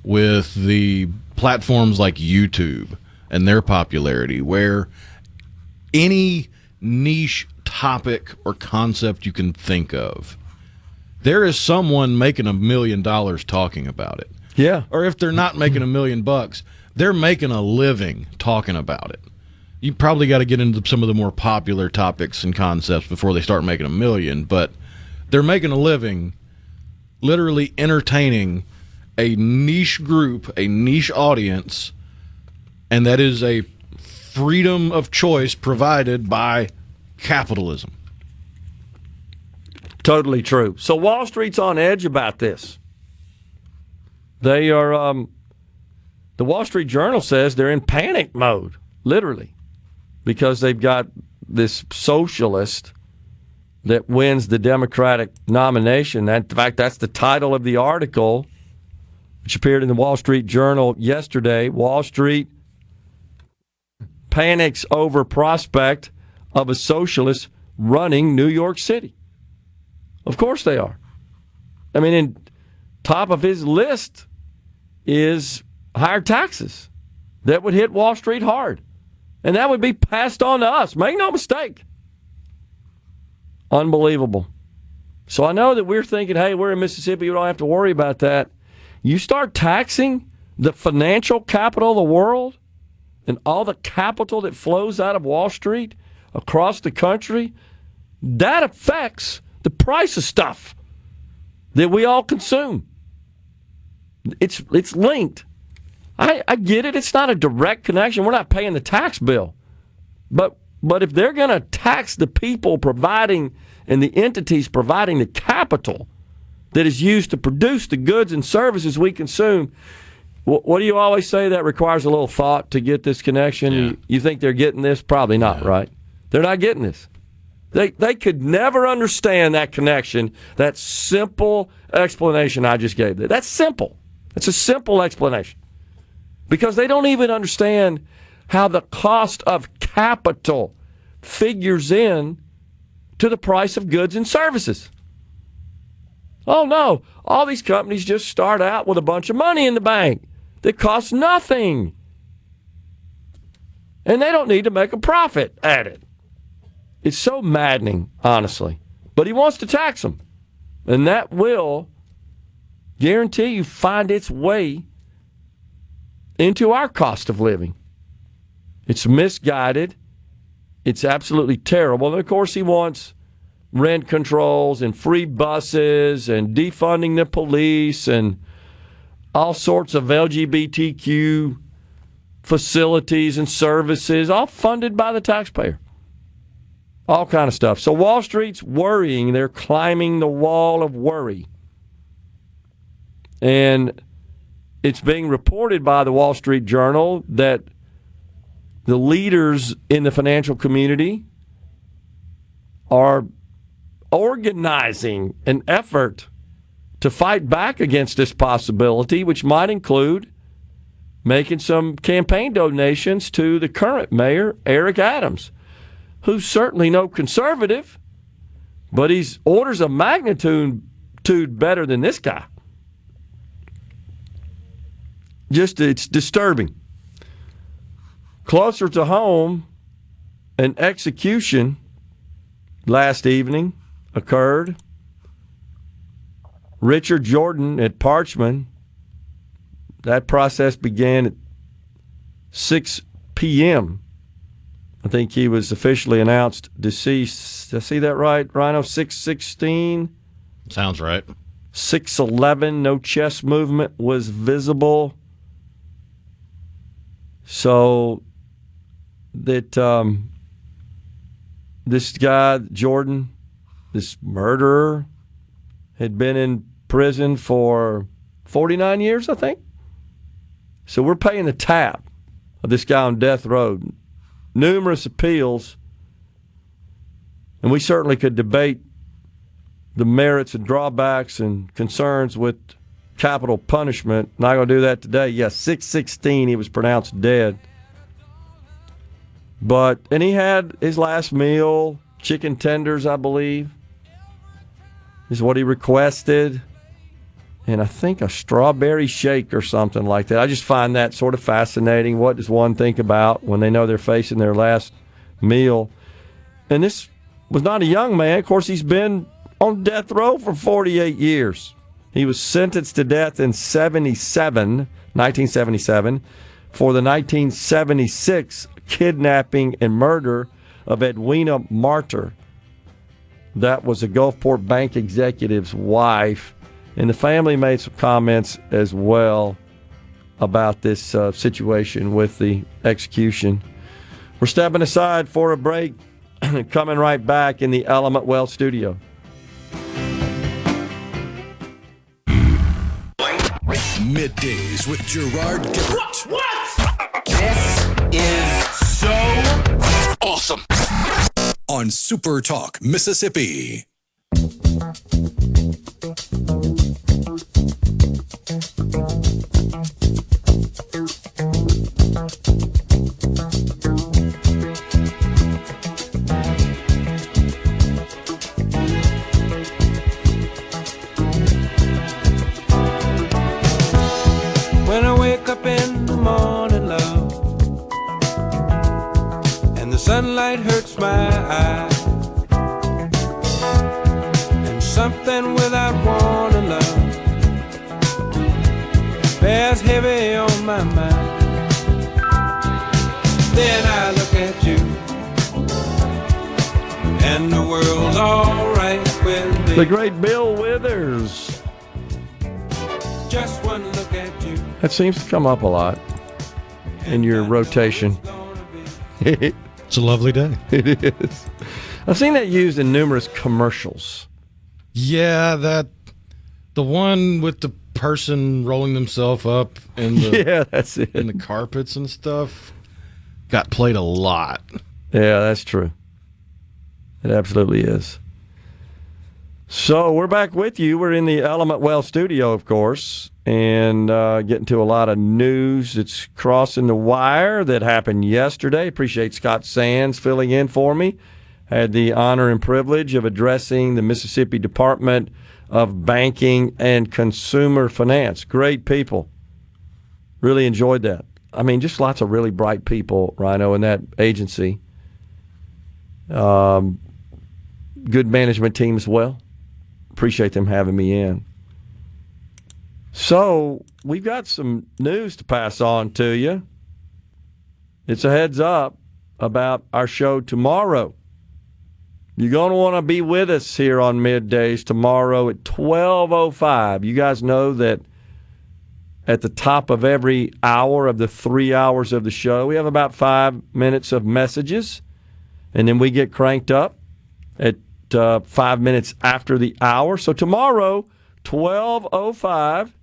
with the platforms like YouTube and their popularity, where any niche topic or concept you can think of, there is someone making $1 million talking about it. Yeah. Or if they're not making $1 million, they're making a living talking about it. You probably got to get into some of the more popular topics and concepts before they start making $1 million, but they're making a living literally entertaining a niche group, a niche audience, and that is a freedom of choice provided by capitalism. Totally true. So Wall Street's on edge about this. They are, the Wall Street Journal says they're in panic mode, literally, because they've got this socialist that wins the Democratic nomination. In fact, that's the title of the article, which appeared in the Wall Street Journal yesterday. Wall Street panics over prospect of a socialist running New York City. Of course they are. I mean, in top of his list is higher taxes that would hit Wall Street hard. And that would be passed on to us. Make no mistake. Unbelievable. So I know that we're thinking, hey, we're in Mississippi, we don't have to worry about that. You start taxing the financial capital of the world and all the capital that flows out of Wall Street across the country, that affects the price of stuff that we all consume. It's linked. I get it. It's not a direct connection. We're not paying the tax bill. But if they're going to tax the people providing and the entities providing the capital that is used to produce the goods and services we consume, what do you always say? That requires a little thought to get this connection. Yeah. You think they're getting this? Probably not, right? They're not getting this. They could never understand that connection, that simple explanation I just gave. That's simple. It's a simple explanation. Because they don't even understand how the cost of capital figures in to the price of goods and services. Oh, no. All these companies just start out with a bunch of money in the bank that costs nothing. And they don't need to make a profit at it. It's so maddening, honestly. But he wants to tax them. And that will guarantee you find its way into our cost of living. It's misguided. It's absolutely terrible. And, of course, he wants rent controls and free buses and defunding the police and all sorts of LGBTQ facilities and services, all funded by the taxpayer. All kind of stuff. So Wall Street's worrying. They're climbing the wall of worry. And it's being reported by the Wall Street Journal that the leaders in the financial community are organizing an effort to fight back against this possibility, which might include making some campaign donations to the current mayor, Eric Adams, who's certainly no conservative, but he's orders of magnitude better than this guy. Just, it's disturbing. Closer to home, an execution last evening occurred. Richard Jordan at Parchman. That process began at 6 p.m. I think he was officially announced deceased. Did I see that right, Rhino? 6:16? Sounds right. 6:11, no chest movement was visible. So that this guy, Jordan, this murderer, had been in prison for 49 years, I think. So we're paying the tab of this guy on death row. Numerous appeals, and we certainly could debate the merits and drawbacks and concerns with capital punishment. Not going to do that today. Yes, 6:16, he was pronounced dead. And he had his last meal, chicken tenders, I believe, is what he requested. And I think a strawberry shake or something like that. I just find that sort of fascinating. What does one think about when they know they're facing their last meal? And this was not a young man. Of course, he's been on death row for 48 years. He was sentenced to death in 1977, for the 1976 kidnapping and murder of Edwina Martyr. That was a Gulfport Bank executive's wife. And the family made some comments as well about this situation with the execution. We're stepping aside for a break, coming right back in the Element Well studio. Middays with Gerard Gibert. What? This is so Awesome. On SuperTalk, Mississippi. When I wake up in the morning, love, and the sunlight hurts my eyes, and something without warning, love, bears heavy on my mind. Then I look at you, and the world's all right with me. The great Bill Withers. Just one look at you. That seems to come up a lot in your rotation. It's a lovely day. It is. I've seen that used in numerous commercials. Yeah, the one with the person rolling themselves up in the Yeah, that's it. in the carpets and stuff got played a lot. Yeah, that's true. It absolutely is. So we're back with you. We're in the Element Well studio, of course, and getting to a lot of news that's crossing the wire that happened yesterday. Appreciate Scott Sands filling in for me. Had the honor and privilege of addressing the Mississippi Department of Banking and Consumer Finance. Great people. Really enjoyed that. I mean, just lots of really bright people, Rhino, in that agency. Good management team as well. Appreciate them having me in. So we've got some news to pass on to you. It's a heads up about our show tomorrow. You're going to want to be with us here on Middays tomorrow at 12:05. You guys know that at the top of every hour of the 3 hours of the show, we have about 5 minutes of messages, and then we get cranked up at 5 minutes after the hour. So tomorrow, 12:05,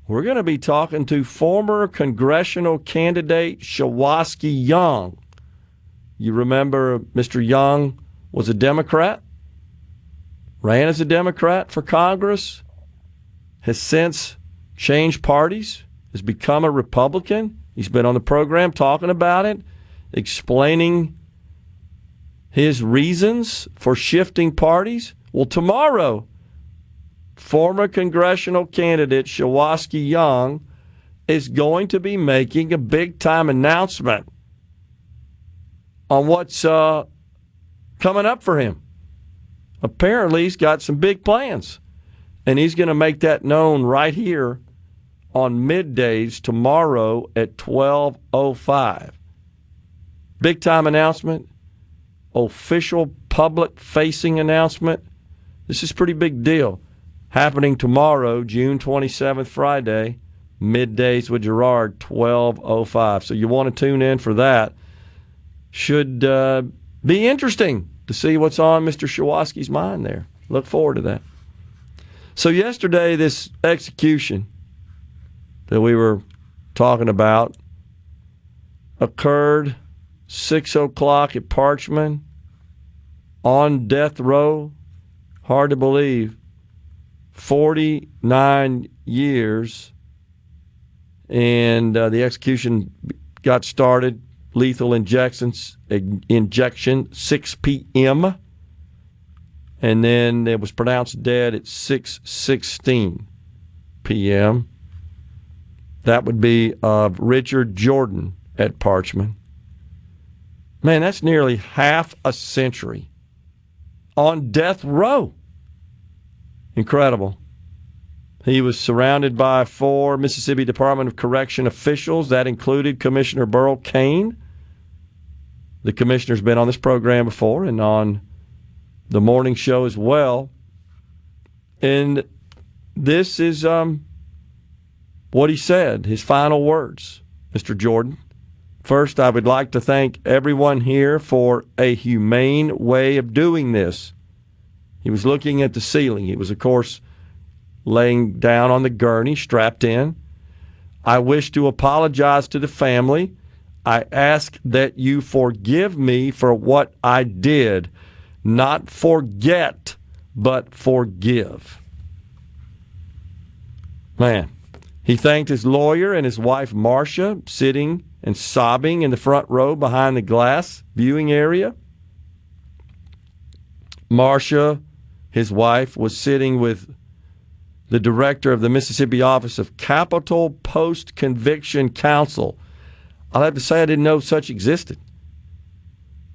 We're going to be talking to former congressional candidate Shawaski Young. You remember Mr. Young was a Democrat, ran as a Democrat for Congress, has since changed parties, has become a Republican. He's been on the program talking about it, explaining his reasons for shifting parties. Well, tomorrow, former congressional candidate Shawaski Young is going to be making a big-time announcement on what's coming up for him. Apparently, he's got some big plans, and he's going to make that known right here on MidDays tomorrow at 12:05. Big-time announcement, official public-facing announcement. This is a pretty big deal. Happening tomorrow, June 27th, Friday, MidDays with Gerard, 12:05. So you want to tune in for that. Should be interesting to see what's on Mr. Shawaski's mind there. Look forward to that. So yesterday, this execution that we were talking about occurred 6 o'clock at Parchman on death row. Hard to believe. 49 years, and the execution got started. Lethal injection 6 p.m., and then it was pronounced dead at 6:16 p.m. That would be of Richard Jordan at Parchman. Man, that's nearly half a century on death row. Incredible. He was surrounded by 4 Mississippi Department of Correction officials. That included Commissioner Burl Cain. The commissioner's been on this program before and on the morning show as well. And this is what he said, his final words, Mr. Jordan. First, I would like to thank everyone here for a humane way of doing this. He was looking at the ceiling. He was, of course, laying down on the gurney, strapped in. I wish to apologize to the family. I ask that you forgive me for what I did. Not forget, but forgive. Man, he thanked his lawyer and his wife, Marcia, sitting and sobbing in the front row behind the glass viewing area. Marcia, his wife, was sitting with the director of the Mississippi Office of Capital Post-Conviction Counsel. I'll have to say I didn't know such existed.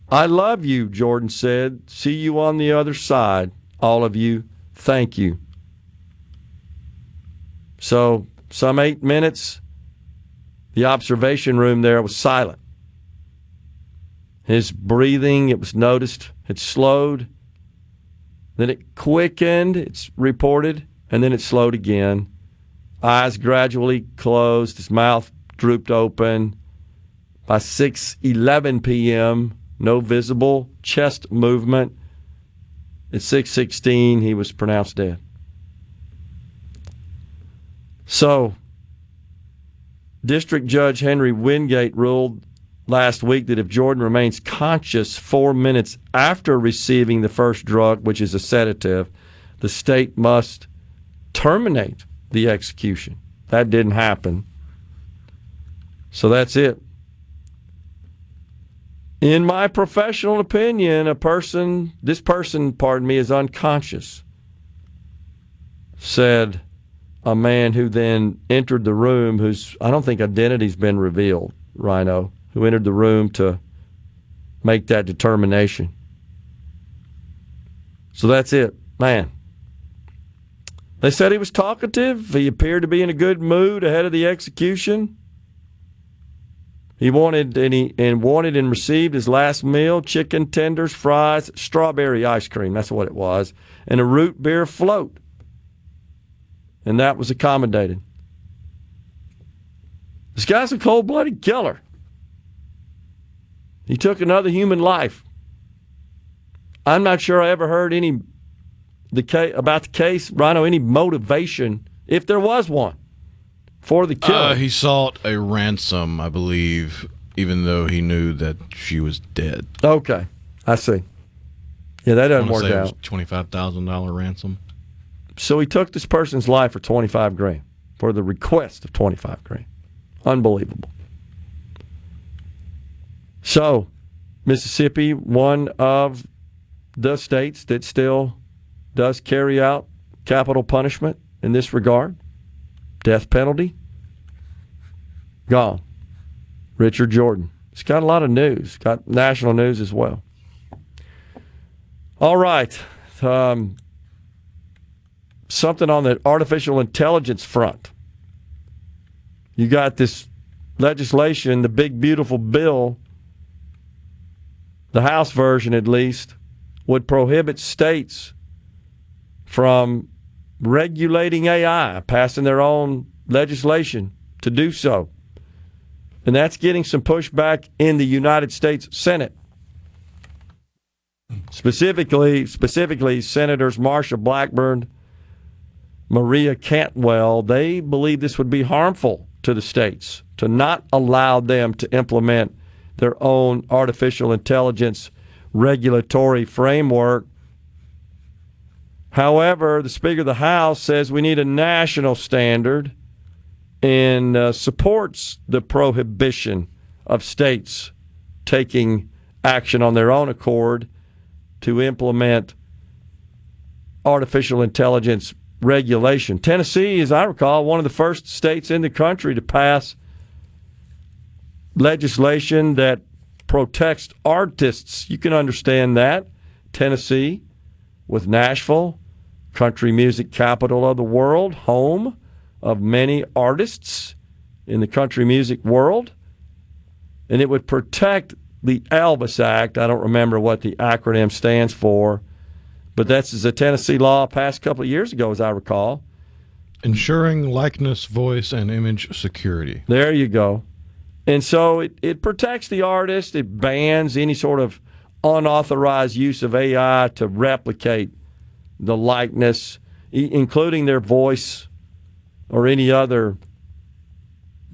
I love you, Jordan said. See you on the other side. All of you, thank you. So, some 8 minutes, the observation room there was silent. His breathing, it was noticed, had slowed. Then it quickened, it's reported, and then it slowed again. Eyes gradually closed, his mouth drooped open. By 6:11 p.m., no visible chest movement. At 6:16, he was pronounced dead. So, District Judge Henry Wingate ruled last week that if Jordan remains conscious 4 minutes after receiving the first drug, which is a sedative, the state must terminate the execution. That didn't happen. So that's it. In my professional opinion, this person, is unconscious, said a man who then entered the room, whose, I don't think identity's been revealed, Rhino, who entered the room to make that determination. So that's it. Man. They said he was talkative. He appeared to be in a good mood ahead of the execution. He wanted and received his last meal, chicken tenders, fries, strawberry ice cream, that's what it was, and a root beer float. And that was accommodated. This guy's a cold-blooded killer. He took another human life. I'm not sure I ever heard about the case, Rhino, any motivation, if there was one, for the killing? He sought a ransom, I believe, even though he knew that she was dead. Okay, I see. Yeah, that doesn't work It out. was $25,000 ransom. So he took this person's life for $25,000 for the request of $25,000. Unbelievable. So, Mississippi, one of the states that still does carry out capital punishment in this regard, death penalty, gone. Richard Jordan. It's got a lot of news, got national news as well. All right. Something on the artificial intelligence front. You got this legislation, the big, beautiful bill, the House version at least, would prohibit states from regulating AI, passing their own legislation to do so. And that's getting some pushback in the United States Senate. Specifically, Senators Marsha Blackburn, Maria Cantwell, they believe this would be harmful to the states to not allow them to implement their own artificial intelligence regulatory framework. However, the Speaker of the House says we need a national standard and supports the prohibition of states taking action on their own accord to implement artificial intelligence regulation. Tennessee, as I recall, one of the first states in the country to pass legislation that protects artists. You can understand that. Tennessee, with Nashville, country music capital of the world, home of many artists in the country music world. And it would protect the Elvis Act. I don't remember what the acronym stands for, but that's a Tennessee law passed a couple of years ago, as I recall. Ensuring likeness, voice, and image security. There you go. And so it protects the artist. It bans any sort of unauthorized use of AI to replicate the likeness, including their voice or any other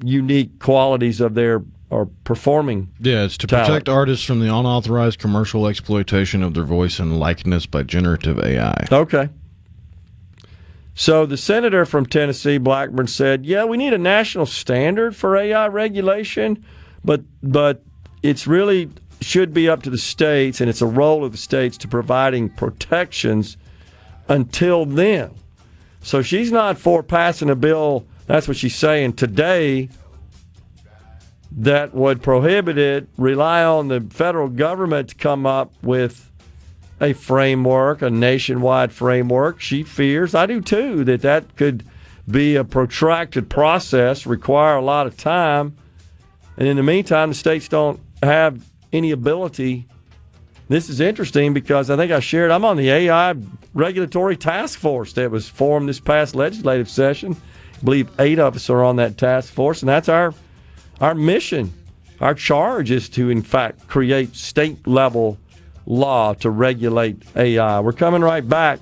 unique qualities of their or performing. Yeah, it's to talent. protect artists from the unauthorized commercial exploitation of their voice and likeness by generative AI. Okay. So the senator from Tennessee, Blackburn, said, yeah, we need a national standard for AI regulation, but it's really should be up to the states, and it's a role of the states to providing protections until then. So she's not for passing a bill, that's what she's saying, today that would prohibit it, rely on the federal government to come up with a framework, a nationwide framework. She fears, I do too, that could be a protracted process, require a lot of time. And in the meantime, the states don't have any ability. This is interesting because I think I shared, I'm on the AI regulatory task force that was formed this past legislative session. I believe 8 of us are on that task force, and that's our mission. Our charge is to, in fact, create state-level law to regulate AI. We're coming right back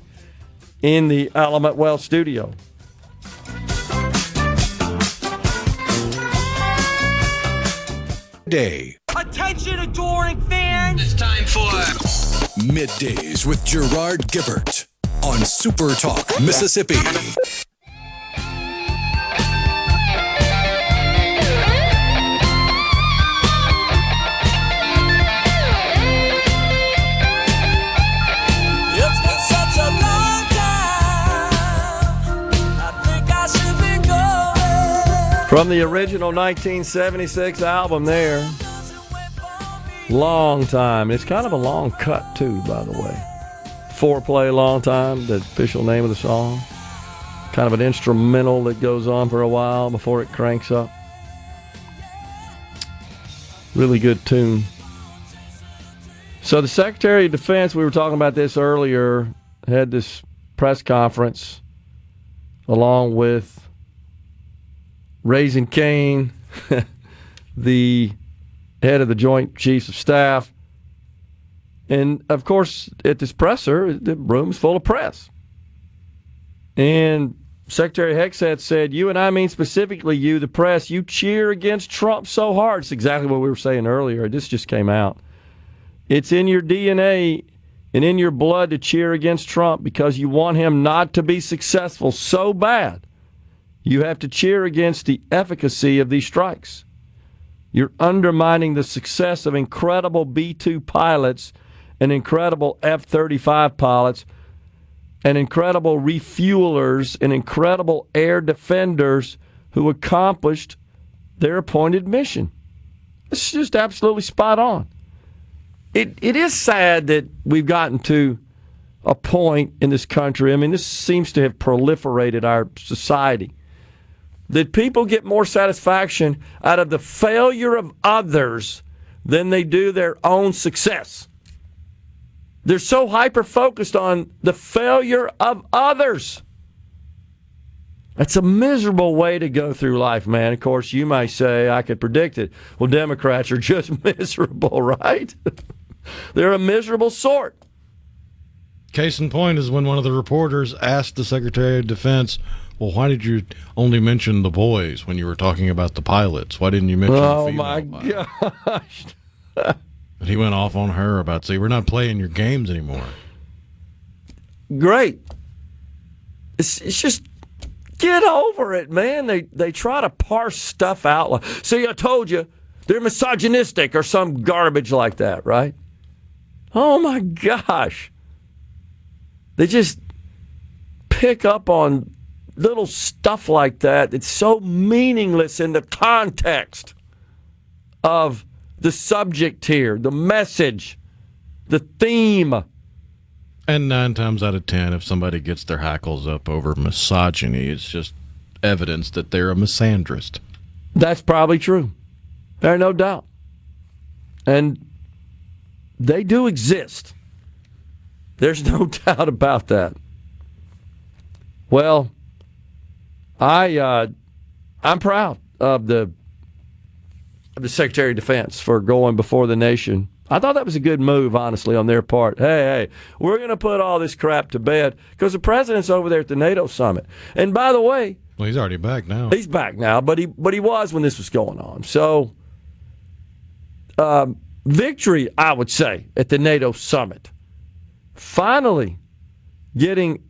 in the Element Well studio. Day. Attention, adoring fans! It's time for Middays with Gerard Gibert on SuperTalk, Mississippi. From the original 1976 album there. Long Time. It's kind of a long cut, too, by the way. Foreplay Long Time, the official name of the song. Kind of an instrumental that goes on for a while before it cranks up. Really good tune. So the Secretary of Defense, we were talking about this earlier, had this press conference along with Raising Cane, the head of the Joint Chiefs of Staff. And, of course, at this presser, the room's full of press. And Secretary Hexet said, you and I mean specifically you, the press, you cheer against Trump so hard. It's exactly what we were saying earlier. This just came out. It's in your DNA and in your blood to cheer against Trump because you want him not to be successful so bad. You have to cheer against the efficacy of these strikes. You're undermining the success of incredible B-2 pilots and incredible F-35 pilots and incredible refuelers and incredible air defenders who accomplished their appointed mission. It's just absolutely spot on. It is sad that we've gotten to a point in this country, I mean, this seems to have proliferated our society, that people get more satisfaction out of the failure of others than they do their own success. They're so hyper-focused on the failure of others. That's a miserable way to go through life, man. Of course, you might say, I could predict it. Well, Democrats are just miserable, right? They're a miserable sort. Case in point is when one of the reporters asked the Secretary of Defense, well, why did you only mention the boys when you were talking about the pilots? Why didn't you mention the female pilots? Oh, my gosh. And he went off on her about, see, we're not playing your games anymore. Great. It's just, get over it, man. They try to parse stuff out. Like, see, I told you, they're misogynistic or some garbage like that, right? Oh, my gosh. They just pick up on little stuff like that. It's so meaningless in the context of the subject here, the message, the theme. And 9 times out of 10, if somebody gets their hackles up over misogyny, it's just evidence that they're a misandrist. That's probably true. There's no doubt. And they do exist. There's no doubt about that. Well, I'm proud of the Secretary of Defense for going before the nation. I thought that was a good move, honestly, on their part. Hey, we're going to put all this crap to bed because the president's over there at the NATO summit. And by the way, well, he's already back now. He's back now, but he was when this was going on. So, victory, I would say, at the NATO summit. Finally getting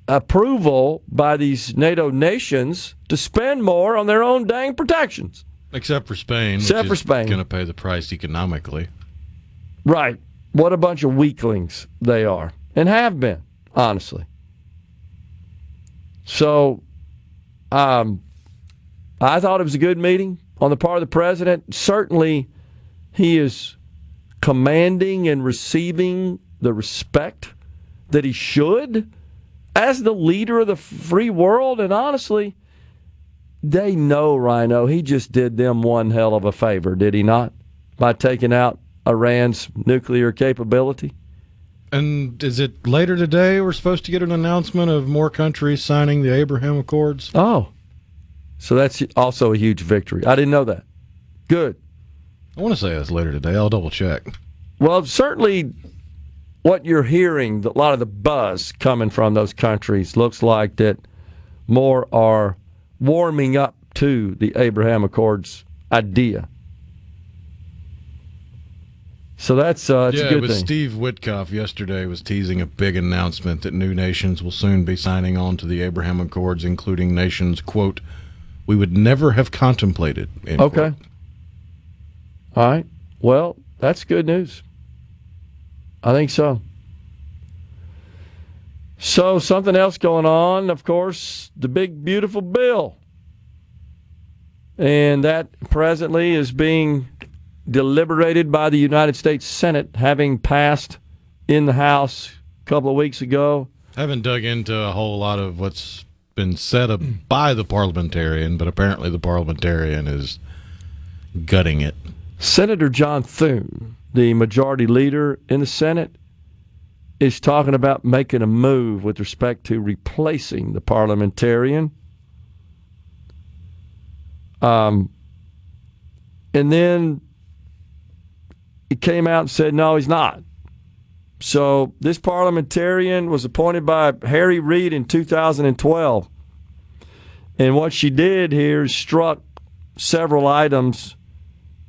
approval by these NATO nations to spend more on their own dang protections. Except for Spain, which is going to pay the price economically. Right. What a bunch of weaklings they are, and have been, honestly. So, I thought it was a good meeting on the part of the president. Certainly, he is commanding and receiving the respect that he should as the leader of the free world. And honestly, they know, Rhino, he just did them one hell of a favor, did he not? By taking out Iran's nuclear capability. And is it later today we're supposed to get an announcement of more countries signing the Abraham Accords? Oh, so that's also a huge victory. I didn't know that. Good. I want to say that's later today. I'll double check. Well, certainly what you're hearing, a lot of the buzz coming from those countries looks like that more are warming up to the Abraham Accords idea. So that's a good thing. Steve Witkoff yesterday was teasing a big announcement that new nations will soon be signing on to the Abraham Accords, including nations, quote, we would never have contemplated, end okay. quote. All right. Well, that's good news. I think so. So something else going on, of course, the big, beautiful bill. And that presently is being deliberated by the United States Senate, having passed in the House a couple of weeks ago. I haven't dug into a whole lot of what's been said by the parliamentarian, but apparently the parliamentarian is gutting it. Senator John Thune, the majority leader in the Senate, is talking about making a move with respect to replacing the parliamentarian. And then he came out and said, no, he's not. So this parliamentarian was appointed by Harry Reid in 2012. And what she did here is struck several items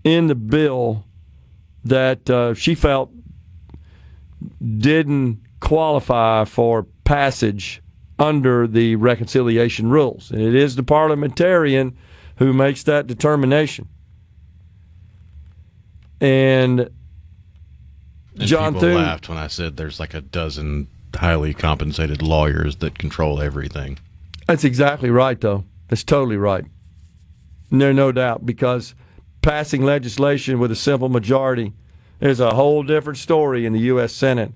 in the bill that she felt didn't qualify for passage under the reconciliation rules. And it is the parliamentarian who makes that determination. And John people Thune laughed when I said there's like a dozen highly compensated lawyers that control everything. That's exactly right, though. That's totally right. There's no doubt, because passing legislation with a simple majority is a whole different story in the U.S. Senate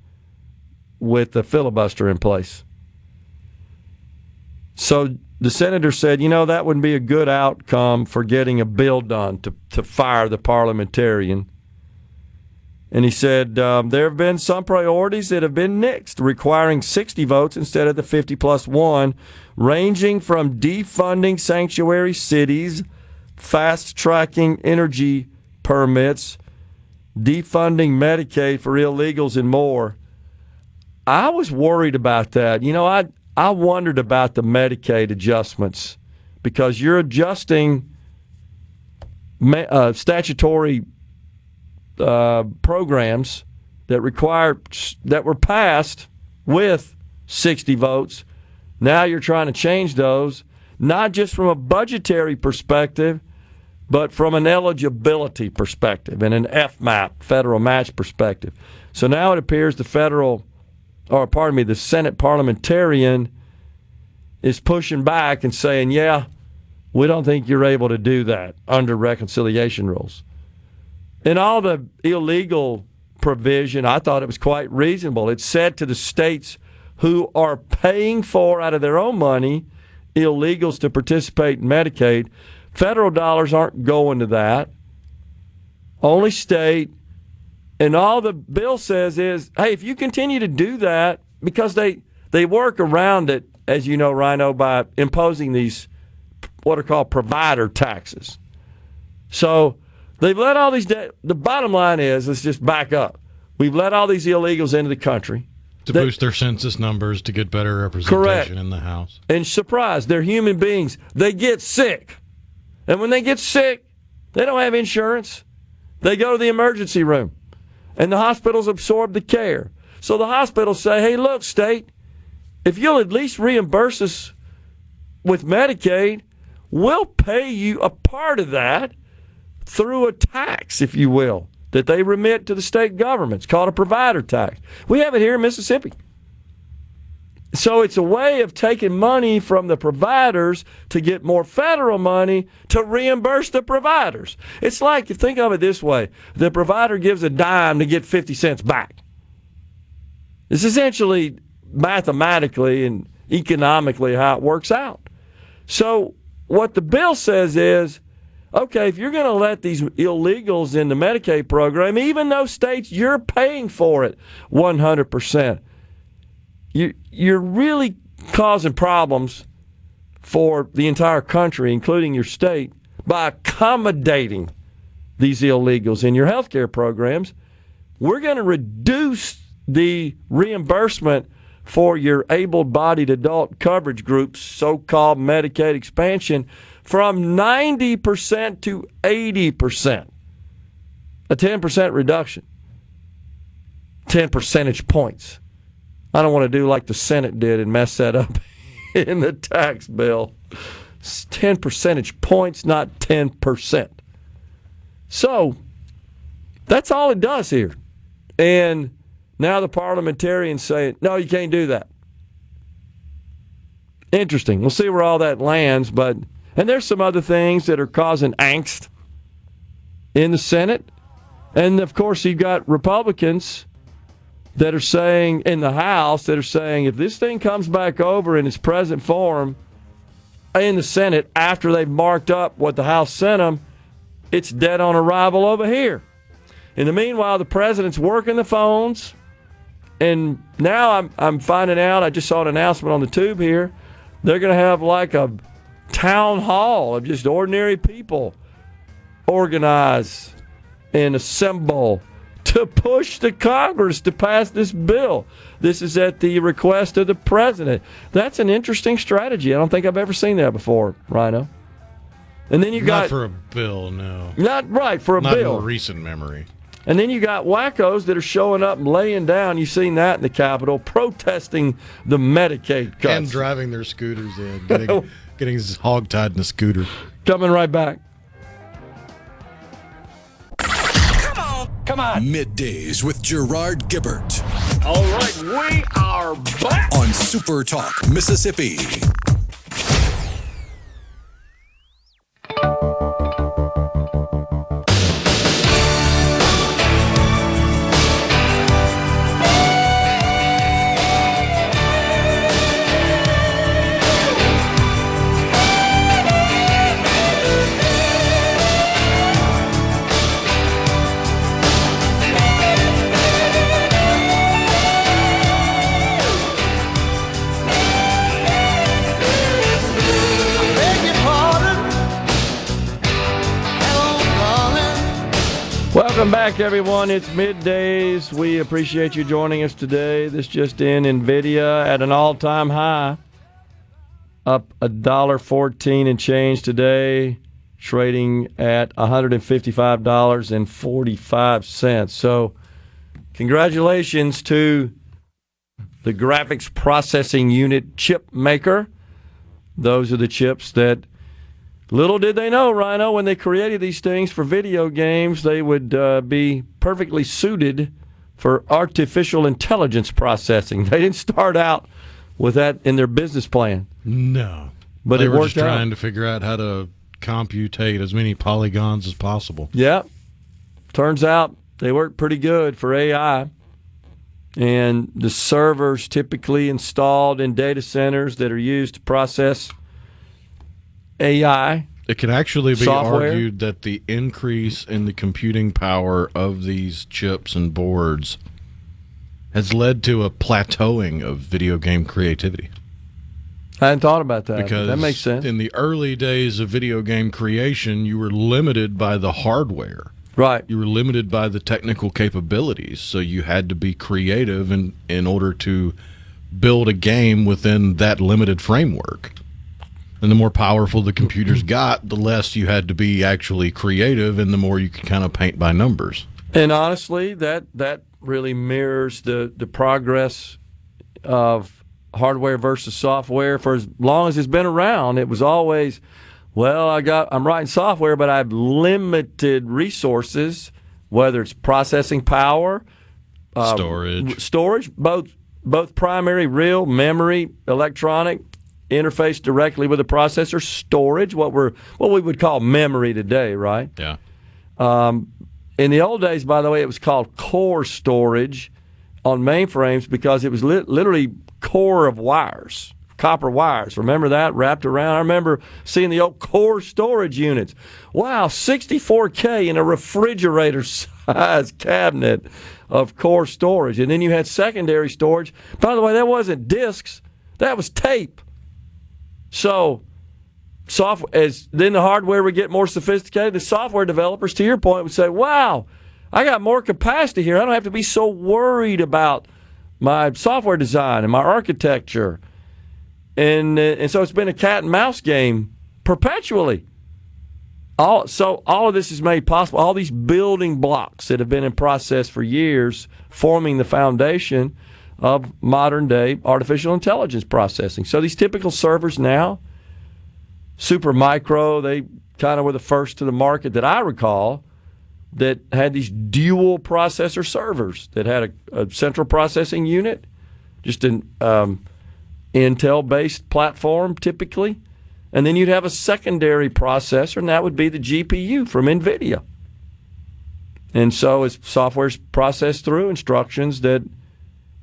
with the filibuster in place. So the senator said, that wouldn't be a good outcome for getting a bill done to fire the parliamentarian. And he said, there have been some priorities that have been nixed, requiring 60 votes instead of the 50+1, ranging from defunding sanctuary cities, fast-tracking energy permits, defunding Medicaid for illegals, and more. I was worried about that. I wondered about the Medicaid adjustments, because you're adjusting statutory programs that were passed with 60 votes. Now you're trying to change those, not just from a budgetary perspective, but from an eligibility perspective and an FMAP, federal match perspective. So now it appears the Senate parliamentarian is pushing back and saying, yeah, we don't think you're able to do that under reconciliation rules. And all the illegal provision, I thought it was quite reasonable. It said to the states who are paying for, out of their own money, illegals to participate in Medicaid, federal dollars aren't going to that. Only state. And all the bill says is, hey, if you continue to do that, because they work around it, as you know, Rhino, by imposing these what are called provider taxes. So they've let all these the bottom line is, let's just back up. We've let all these illegals into the country. To boost their census numbers, to get better representation in the House. And surprise, they're human beings. They get sick. And when they get sick, they don't have insurance. They go to the emergency room. And the hospitals absorb the care. So the hospitals say, hey, look, state, if you'll at least reimburse us with Medicaid, we'll pay you a part of that through a tax, if you will, that they remit to the state government. It's called a provider tax. We have it here in Mississippi. So it's a way of taking money from the providers to get more federal money to reimburse the providers. It's like, you think of it this way, the provider gives a dime to get 50 cents back. It's essentially mathematically and economically how it works out. So what the bill says is, okay, if you're going to let these illegals in the Medicaid program, even though states you're paying for it 100%, you're really causing problems for the entire country, including your state, by accommodating these illegals in your health care programs. We're going to reduce the reimbursement for your able-bodied adult coverage groups, so-called Medicaid expansion, from 90% to 80%. A 10% reduction. 10 percentage points. I don't want to do like the Senate did and mess that up in the tax bill. It's 10 percentage points, not 10%. So that's all it does here. And now the parliamentarians say, no, you can't do that. Interesting. We'll see where all that lands. And there's some other things that are causing angst in the Senate. And, of course, you've got Republicans that are saying, in the House, that are saying, if this thing comes back over in its present form in the Senate after they've marked up what the House sent them, it's dead on arrival over here. In the meanwhile, the president's working the phones. And now I'm finding out, I just saw an announcement on the tube here, they're going to have like a town hall of just ordinary people organize and assemble to push the Congress to pass this bill. This is at the request of the president. That's an interesting strategy. I don't think I've ever seen that before, Rhino. And then you got... Not for a bill, no. Not right, for a bill. Not in recent memory. And then you got wackos that are showing up and laying down. You've seen that in the Capitol, protesting the Medicaid cuts. And driving their scooters in, getting hog-tied in a scooter. Coming right back. Come on. Middays with Gerard Gibert All right, we are back. on SuperTalk, Mississippi. Welcome back, everyone. It's Middays. We appreciate you joining us today. This just in, NVIDIA at an all-time high, up $1.14 and change today, trading at $155.45. So congratulations to the graphics processing unit chip maker. Those are the chips that little did they know, Rhino, when they created these things for video games, they would be perfectly suited for artificial intelligence processing. They didn't start out with that in their business plan. No. But they it were worked just trying out. to figure out how to computate as many polygons as possible. Yeah. Turns out they work pretty good for AI. And the servers typically installed in data centers that are used to process AI. It can actually be Software. argued that the increase in the computing power of these chips and boards has led to a plateauing of video game creativity. I hadn't thought about that. Because That makes sense. in the early days of video game creation, you were limited by the hardware. Right. You were limited by the technical capabilities, so you had to be creative in order to build a game within that limited framework. And the more powerful the computers got, the less you had to be actually creative, and the more you could kind of paint by numbers. And honestly, that really mirrors the progress of hardware versus software. For as long as it's been around, it was always, well, I'm writing software, but I have limited resources, whether it's processing power, storage, both primary, real, memory, electronic, interface directly with the processor, storage, what we would call memory today, right? Yeah. In the old days, by the way, it was called core storage on mainframes because it was literally core of wires, copper wires. Remember that wrapped around? I remember seeing the old core storage units. Wow, 64K in a refrigerator-sized cabinet of core storage. And then you had secondary storage. By the way, that wasn't disks. That was tape. So, as then the hardware would get more sophisticated, the software developers, to your point, would say, wow, I got more capacity here. I don't have to be so worried about my software design and my architecture. And so it's been a cat and mouse game perpetually. All of this is made possible. All these building blocks that have been in process for years, forming the foundation of modern-day artificial intelligence processing. So these typical servers now, Supermicro, they kind of were the first to the market that I recall that had these dual processor servers that had a central processing unit, just an Intel-based platform typically, and then you'd have a secondary processor, and that would be the GPU from NVIDIA. And so as software's processed through instructions that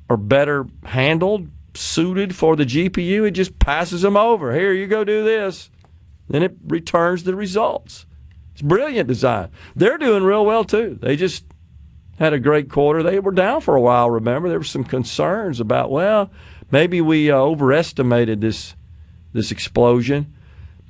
are better handled, suited for the GPU, it just passes them over. Here, you go do this. Then it returns the results. It's brilliant design. They're doing real well, too. They just had a great quarter. They were down for a while, remember. There were some concerns about, well, maybe we overestimated this explosion.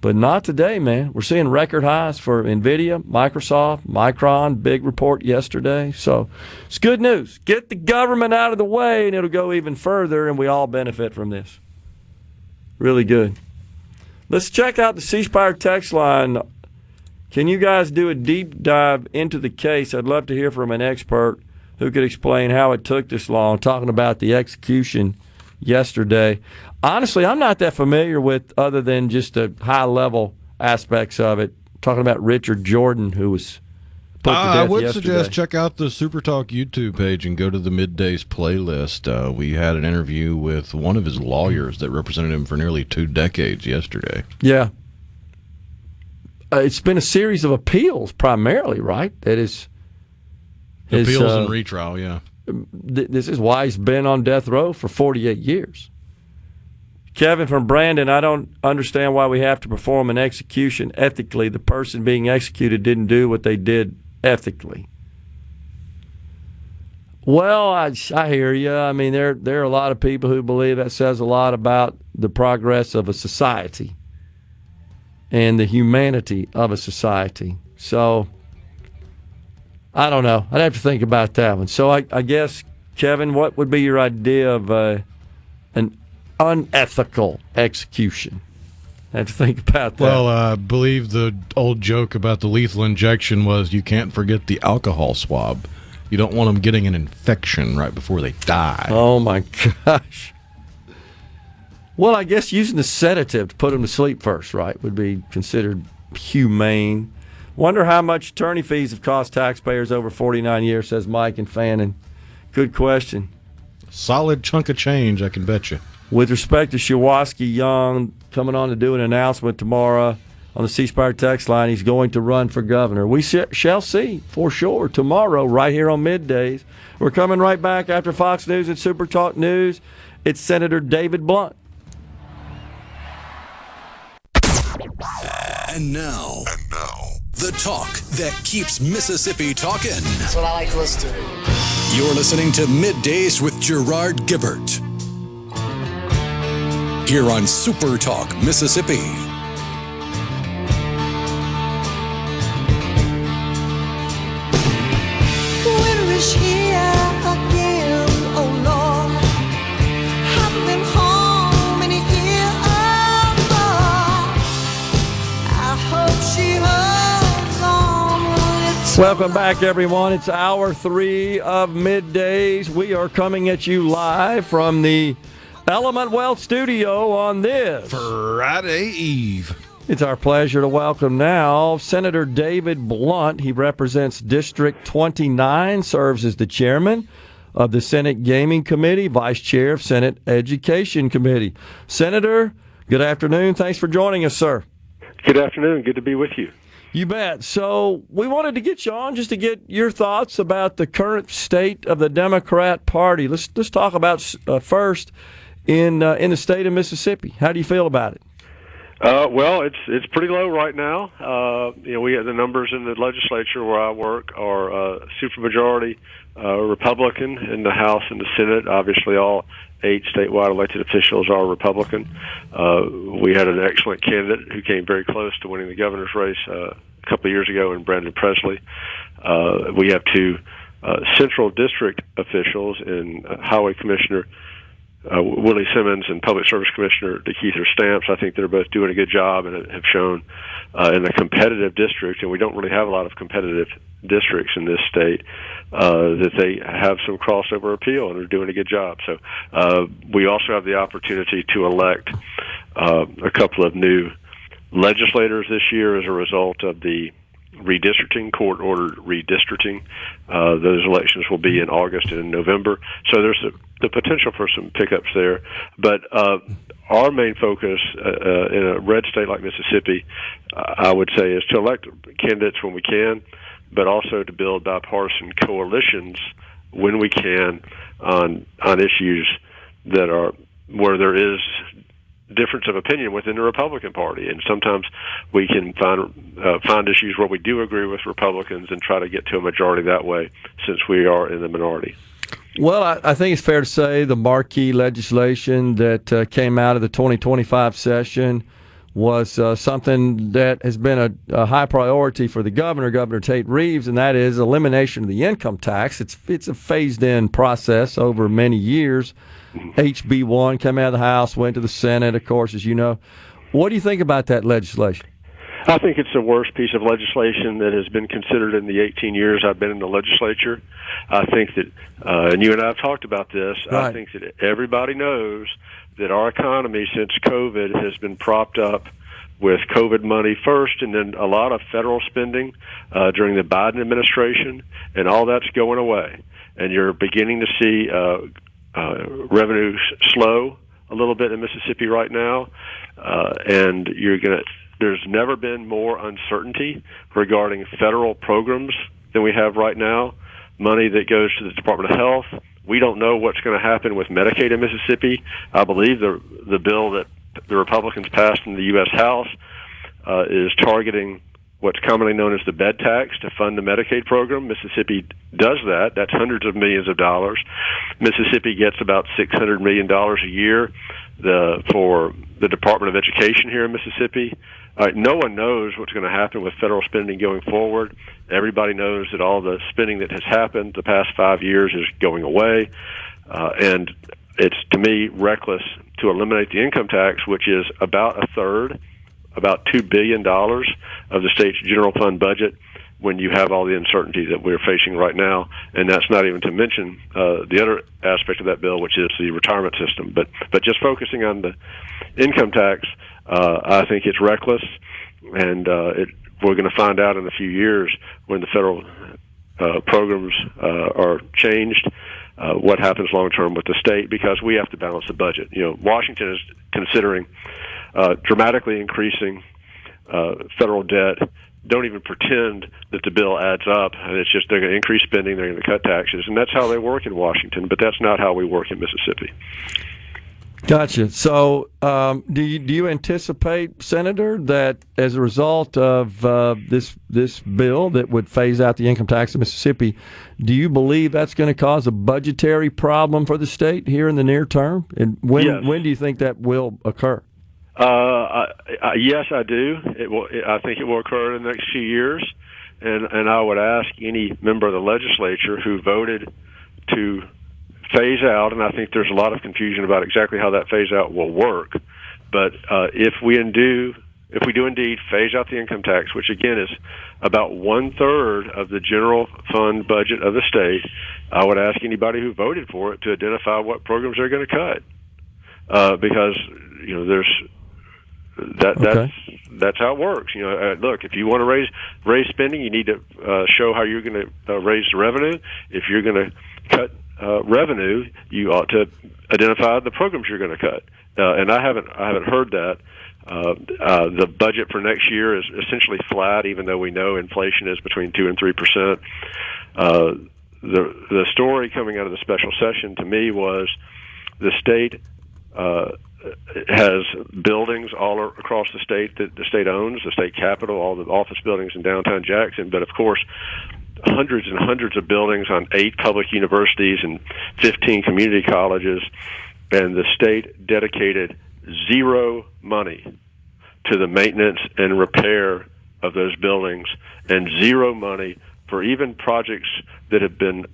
But not today, man. We're seeing record highs for NVIDIA, Microsoft, Micron, big report yesterday. So it's good news. Get the government out of the way, and it'll go even further, and we all benefit from this. Really good. Let's check out the C Spire text line. Can you guys do a deep dive into the case? I'd love to hear from an expert who could explain how it took this long, talking about the execution yesterday. Honestly, I'm not that familiar with other than just the high-level aspects of it. Talking about Richard Jordan, who was put to death I would yesterday. suggest check out the SuperTalk YouTube page and go to the MidDays playlist. We had an interview with one of his lawyers that represented him for nearly 2 decades yesterday. Yeah. It's been a series of appeals primarily, right? That is Appeals and retrial, yeah. This is why he's been on death row for 48 years. Kevin from Brandon, I don't understand why we have to perform an execution ethically. The person being executed didn't do what they did ethically. Well, I hear you. I mean, there are a lot of people who believe that says a lot about the progress of a society and the humanity of a society. So, I don't know. I'd have to think about that one. So, I guess, Kevin, what would be your idea of an unethical execution? I have to think about that. Well, I believe the old joke about the lethal injection was you can't forget the alcohol swab. You don't want them getting an infection right before they die. Oh, my gosh. Well, I guess using the sedative to put them to sleep first, right, would be considered humane. Wonder how much attorney fees have cost taxpayers over 49 years, says Mike and Fannin. Good question. Solid chunk of change, I can bet you. With respect to Shawaski Young coming on to do an announcement tomorrow on the C Spire text line, he's going to run for governor. We shall see for sure tomorrow right here on Middays. We're coming right back after Fox News and Super Talk News. It's Senator David Blount. And now, the talk that keeps Mississippi talking. That's what I like to listen to. You're listening to Middays with Gerard Gibert. Here on Super Talk, Mississippi. Winter is here again, oh Lord. Haven't been home in a year, oh Lord. I hope she holds on with Welcome back, everyone. It's hour 3 of Middays. We are coming at you live from the Element Wealth Studio on this Friday Eve. It's our pleasure to welcome now Senator David Blount. He represents District 29, serves as the chairman of the Senate Gaming Cmte, vice chair of Senate Education Committee. Senator, good afternoon. Thanks for joining us, sir. Good afternoon. Good to be with you. You bet. So we wanted to get you on just to get your thoughts about the current state of the Democrat Party. Let's talk about first in the state of Mississippi. How do you feel about it? Well, it's pretty low right now. We have the numbers in the legislature where I work are supermajority Republican in the House and the Senate. Obviously, all 8 statewide elected officials are Republican. We had an excellent candidate who came very close to winning the governor's race a couple of years ago in Brandon Presley. We have 2 central district officials in Highway Commissioner Willie Simmons and Public Service Commissioner DeKeither Stamps. I think they're both doing a good job and have shown in a competitive district, and we don't really have a lot of competitive districts in this state, that they have some crossover appeal and are doing a good job. So we also have the opportunity to elect a couple of new legislators this year as a result of the redistricting, court-ordered redistricting. Those elections will be in August and in November. So there's the potential for some pickups there. But our main focus in a red state like Mississippi, I would say, is to elect candidates when we can, but also to build bipartisan coalitions when we can on issues that are where there is difference of opinion within the Republican Party, and sometimes we can find issues where we do agree with Republicans and try to get to a majority that way, since we are in the minority. Well, I think it's fair to say the marquee legislation that came out of the 2025 session was something that has been a high priority for the Governor Tate Reeves, and that is elimination of the income tax. It's a phased-in process over many years. HB1 came out of the House, went to the Senate, of course, as you know. What do you think about that legislation? I think it's the worst piece of legislation that has been considered in the 18 years I've been in the legislature. I think that, and you and I have talked about this, right. I think that everybody knows that our economy since COVID has been propped up with COVID money first and then a lot of federal spending during the Biden administration, and all that's going away. And you're beginning to see revenue slow a little bit in Mississippi right now, and there's never been more uncertainty regarding federal programs than we have right now. Money that goes to the Department of Health. We don't know what's going to happen with Medicaid in Mississippi. I believe the bill that the Republicans passed in the U.S. House is targeting what's commonly known as the bed tax to fund the Medicaid program. Mississippi does that. That's hundreds of millions of dollars. Mississippi gets about $600 million a year for the Department of Education here in Mississippi. No one knows what's going to happen with federal spending going forward. Everybody knows that all the spending that has happened the past 5 years is going away. And it's, to me, reckless to eliminate the income tax, which is about a third, about $2 billion of the state's general fund budget, when you have all the uncertainty that we're facing right now. And that's not even to mention the other aspect of that bill, which is the retirement system. But just focusing on the income tax, I think it's reckless, and we're going to find out in a few years when the federal programs are changed what happens long term with the state, because we have to balance the budget. Washington is considering dramatically increasing federal debt. Don't even pretend that the bill adds up, and it's just they're going to increase spending, they're going to cut taxes, and that's how they work in Washington, but that's not how we work in Mississippi. Gotcha. So do you anticipate, Senator, that as a result of this bill that would phase out the income tax in Mississippi, do you believe that's going to cause a budgetary problem for the state here in the near term? And when do you think that will occur? Yes, I do. I think it will occur in the next few years, and I would ask any member of the legislature who voted to phase out, and I think there's a lot of confusion about exactly how that phase out will work. But if we do indeed phase out the income tax, which again is about 1/3 of the general fund budget of the state, I would ask anybody who voted for it to identify what programs they're going to cut, because that's how it works. Look, if you want to raise spending, you need to show how you're going to raise the revenue. If you're going to cut revenue, you ought to identify the programs you're going to cut. And I haven't heard that. The budget for next year is essentially flat, even though we know inflation is between 2% and 3%. The story coming out of the special session to me was the state has buildings all across the state that the state owns, the state capitol, all the office buildings in downtown Jackson, but of course hundreds and hundreds of buildings on 8 public universities and 15 community colleges, and the state dedicated zero money to the maintenance and repair of those buildings, and zero money for even projects that have been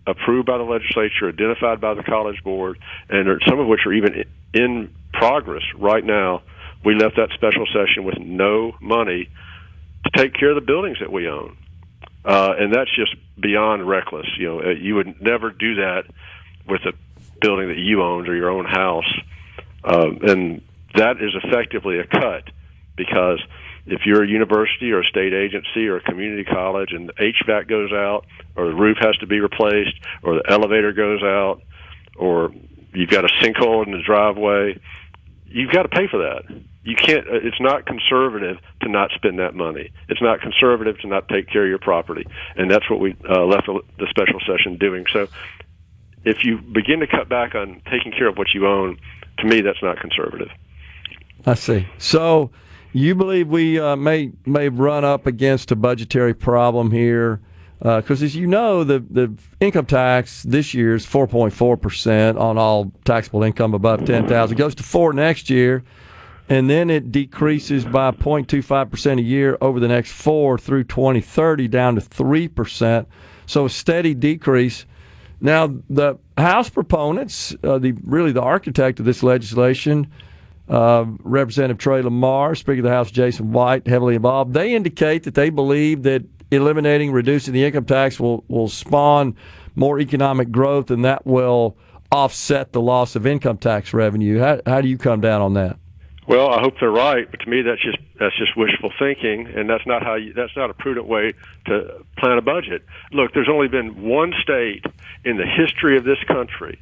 approved by the legislature, identified by the college board, and some of which are even in progress right now. We left that special session with no money to take care of the buildings that we own. And that's just beyond reckless. You would never do that with a building that you owned or your own house. And that is effectively a cut, because if you're a university or a state agency or a community college and the HVAC goes out, or the roof has to be replaced, or the elevator goes out, or you've got a sinkhole in the driveway, you've got to pay for that. You can't. It's not conservative to not spend that money. It's not conservative to not take care of your property, and that's what we left the special session doing. So, if you begin to cut back on taking care of what you own, to me, that's not conservative. I see. So, you believe we may run up against a budgetary problem here, because as you know, the income tax this year is 4.4% on all taxable income above $10,000. It goes to 4% next year. and then it decreases by 0.25% a year over the next 4 through 2030 down to 3%. So a steady decrease. Now, the House proponents, the architect of this legislation, Representative Trey Lamar, Speaker of the House Jason White, heavily involved, they indicate that they believe that reducing the income tax will spawn more economic growth, and that will offset the loss of income tax revenue. How do you come down on that? Well, I hope they're right, but to me that's just wishful thinking, and that's not a prudent way to plan a budget. Look, there's only been one state in the history of this country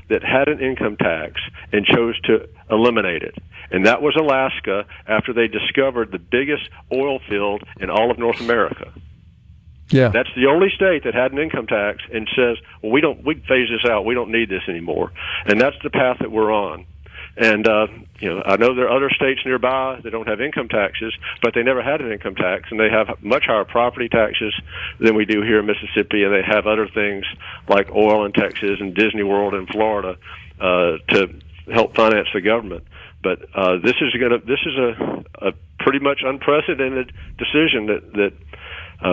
that had an income tax and chose to eliminate it, and that was Alaska after they discovered the biggest oil field in all of North America. Yeah, that's the only state that had an income tax and says, well, we phase this out. We don't need this anymore, and that's the path that we're on. And, I know there are other states nearby that don't have income taxes, but they never had an income tax, and they have much higher property taxes than we do here in Mississippi, and they have other things like oil in Texas and Disney World in Florida to help finance the government. But this is a pretty much unprecedented decision that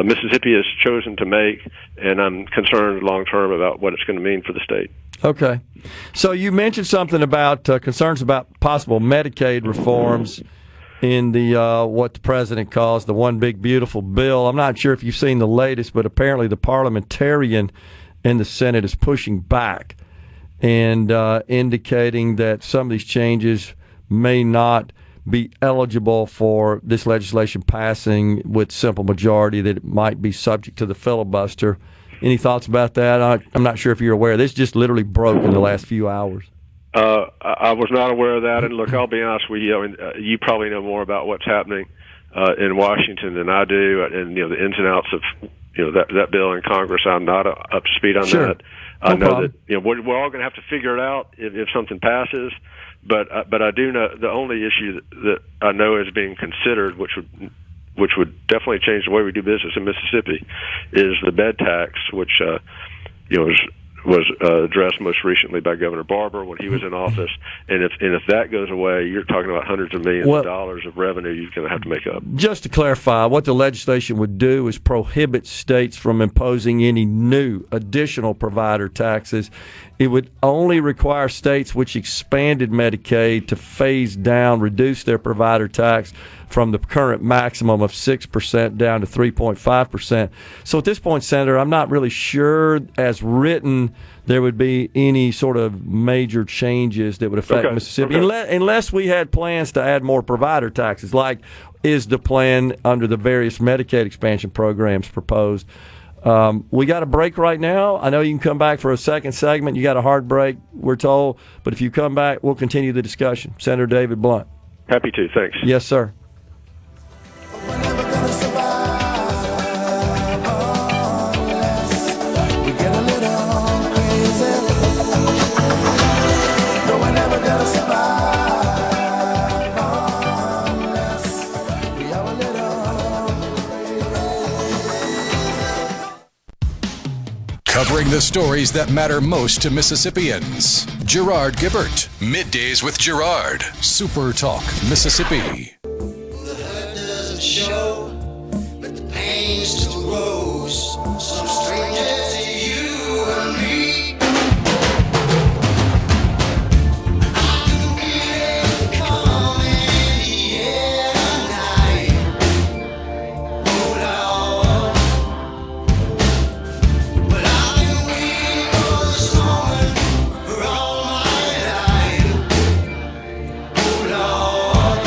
Mississippi has chosen to make, and I'm concerned long-term about what it's going to mean for the state. Okay. So you mentioned something about concerns about possible Medicaid reforms in the what the president calls the One Big Beautiful Bill. I'm not sure if you've seen the latest, but apparently the parliamentarian in the Senate is pushing back and indicating that some of these changes may not be eligible for this legislation passing with simple majority, that it might be subject to the filibuster. Any thoughts about that? I'm not sure if you're aware. This just literally broke in the last few hours. I was not aware of that. And look, I'll be honest with you. I mean, you probably know more about what's happening in Washington than I do, and the ins and outs of that bill in Congress. I'm not up to speed on that. I know that we're all going to have to figure it out if something passes. But I do know the only issue that I know is being considered, which would definitely change the way we do business in Mississippi, is the bed tax, which was addressed most recently by Governor Barber when he was in office. And if that goes away, you're talking about hundreds of millions of dollars of revenue you're going to have to make up. Just to clarify, what the legislation would do is prohibit states from imposing any new additional provider taxes. It would only require states which expanded Medicaid to reduce their provider tax from the current maximum of 6% down to 3.5%. So at this point, Senator, I'm not really sure, as written, there would be any sort of major changes that would affect Mississippi, unless we had plans to add more provider taxes, like is the plan under the various Medicaid expansion programs proposed. We got a break right now. I know you can come back for a second segment. You got a hard break, we're told. But if you come back, we'll continue the discussion. Senator David Blount. Happy to. Thanks. Yes, sir. Covering the stories that matter most to Mississippians. Gerard Gibert, Middays with Gerard, SuperTalk, Mississippi. The hurt doesn't show, but the pain still grows. Some stranger to you and me. I can feel it coming in the air tonight. Oh Lord, but I've been waiting for this moment for all my life. Oh Lord.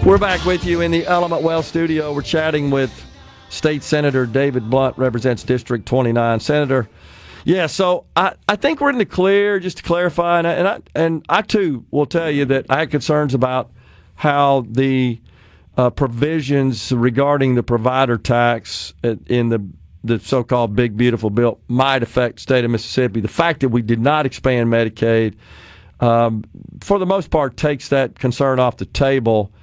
We're back with you in the Element Well studio. We're chatting with State Senator David Blount, represents District 29. Senator, so I think we're in the clear, just to clarify, and I too will tell you that I had concerns about how the provisions regarding the provider tax in the so-called Big Beautiful Bill might affect the state of Mississippi. The fact that we did not expand Medicaid, for the most part, takes that concern off the table.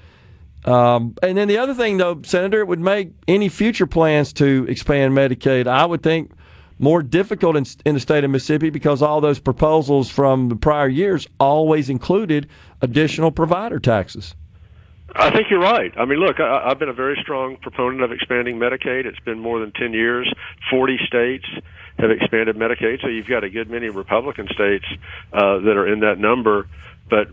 And then the other thing, though, Senator, it would make any future plans to expand Medicaid, I would think, more difficult in the state of Mississippi because all those proposals from the prior years always included additional provider taxes. I think you're right. I mean, look, I've been a very strong proponent of expanding Medicaid. It's been more than 10 years. 40 states have expanded Medicaid, so you've got a good many Republican states that are in that number. But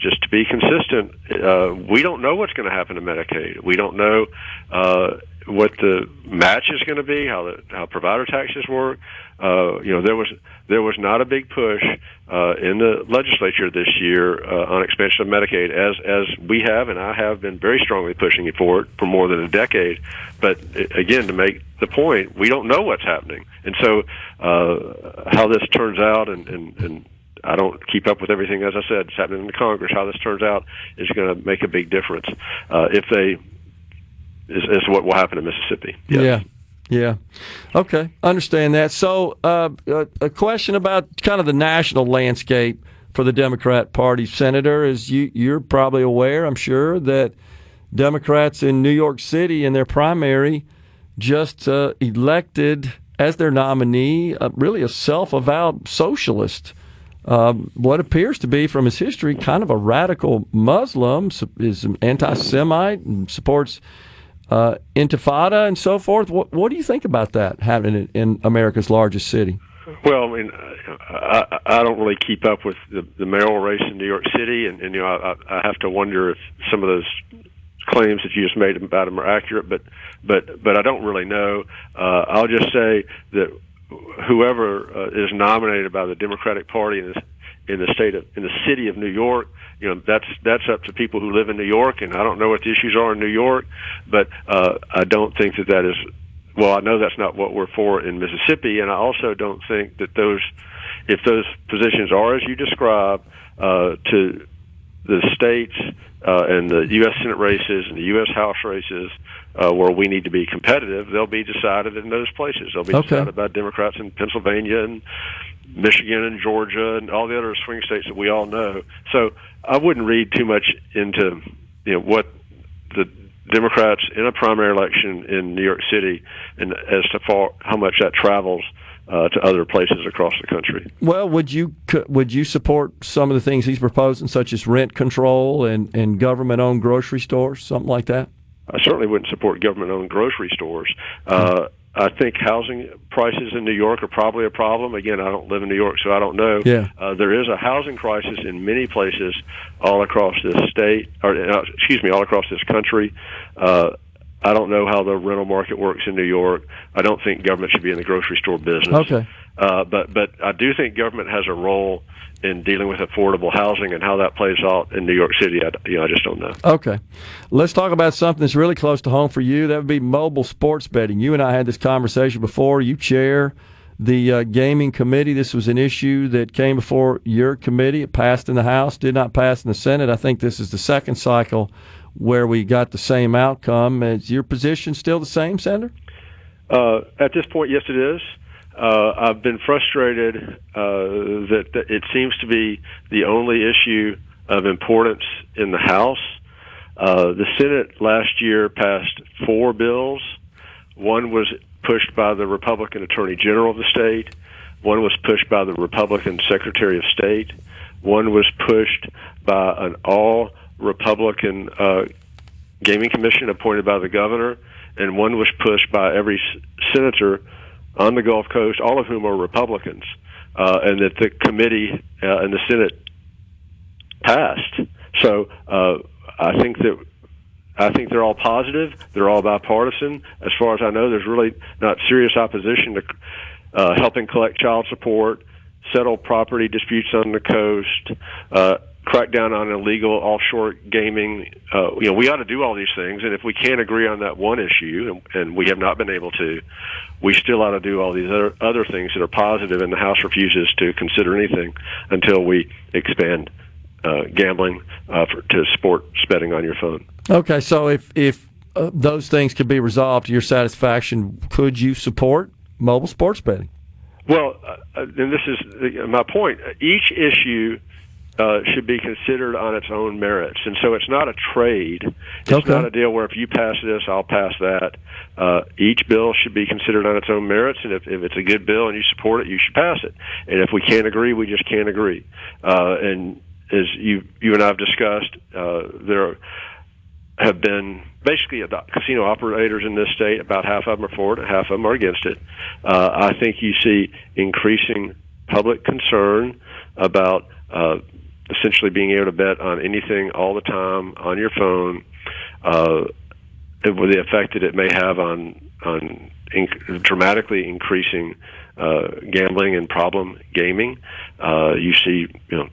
just to be consistent, we don't know what's going to happen to Medicaid. We don't know what the match is going to be, how provider taxes work. There was not a big push in the legislature this year on expansion of Medicaid, as we have, and I have been very strongly pushing for it for more than a decade. But again, to make the point, we don't know what's happening, and so how this turns out, and I don't keep up with everything, as I said, it's happening in the Congress. How this turns out is going to make a big difference. Is what will happen in Mississippi. Yes. Yeah. Okay, understand that. So a question about kind of the national landscape for the Democrat Party, Senator, is you're probably aware, I'm sure, that Democrats in New York City in their primary just elected as their nominee really a self-avowed socialist. What appears to be, from his history, kind of a radical Muslim, is an anti-Semite and supports Intifada and so forth. What do you think about that happening in America's largest city? Well, I mean, I don't really keep up with the mayoral race in New York City, and I have to wonder if some of those claims that you just made about him are accurate. But I don't really know. I'll just say that whoever is nominated by the Democratic Party in the city of New York, that's up to people who live in New York, and I don't know what the issues are in New York, but I don't think that is. Well, I know that's not what we're for in Mississippi, and I also don't think that if those positions are as you describe to the states and the U.S. Senate races and the U.S. House races where we need to be competitive, they'll be decided in those places. They'll be decided by Democrats in Pennsylvania and Michigan and Georgia and all the other swing states that we all know. So I wouldn't read too much into what the Democrats in a primary election in New York City and as to how much that travels to other places across the country. Well, would you support some of the things he's proposing, such as rent control and government-owned grocery stores, something like that? I certainly wouldn't support government-owned grocery stores. I think housing prices in New York are probably a problem. Again, I don't live in New York, so I don't know. Yeah. There is a housing crisis in many places all across this state, all across this country. I don't know how the rental market works in New York. I don't think government should be in the grocery store business. Okay. But I do think government has a role in dealing with affordable housing, and how that plays out in New York City, I just don't know. Okay. Let's talk about something that's really close to home for you. That would be mobile sports betting. You and I had this conversation before. You chair the Gaming Committee. This was an issue that came before your committee. It passed in the House, did not pass in the Senate. I think this is the second cycle where we got the same outcome. Is your position still the same, Senator? At this point, yes, it is. I've been frustrated that it seems to be the only issue of importance in the House. The Senate last year passed 4 bills. One was pushed by the Republican Attorney General of the state. One was pushed by the Republican Secretary of State. One was pushed by an all-Republican gaming commission appointed by the governor. And one was pushed by every senator on the Gulf Coast, all of whom are Republicans, and that the committee and the Senate passed. So I think they're all positive. They're all bipartisan. As far as I know, there's really not serious opposition to helping collect child support, settle property disputes on the coast, crack down on illegal offshore gaming. We ought to do all these things, and if we can't agree on that one issue, and we have not been able to, we still ought to do all these other things that are positive, and the House refuses to consider anything until we expand gambling to sports betting on your phone. Okay, so if those things could be resolved to your satisfaction, could you support mobile sports betting? Well, and this is my point. Each issue should be considered on its own merits. And so it's not a trade. It's not a deal where if you pass this, I'll pass that. Each bill should be considered on its own merits, and if it's a good bill and you support it, you should pass it. And if we can't agree, we just can't agree. And as you and I have discussed, there have been basically casino operators in this state. About half of them are for it, and half of them are against it. I think you see increasing public concern about essentially being able to bet on anything all the time on your phone, with the effect that it may have on dramatically increasing gambling and problem gaming. You see,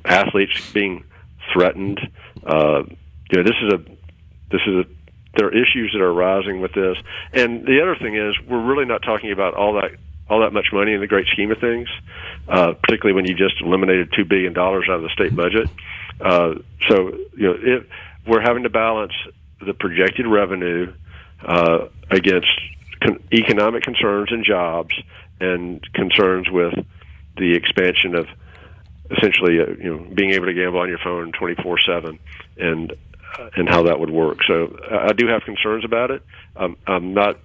athletes being threatened. There are issues that are arising with this, and the other thing is we're really not talking about all that much money in the great scheme of things, particularly when you just eliminated $2 billion out of the state budget. We're having to balance the projected revenue against economic concerns and jobs and concerns with the expansion of essentially being able to gamble on your phone 24/7 and how that would work. So I do have concerns about it. I'm not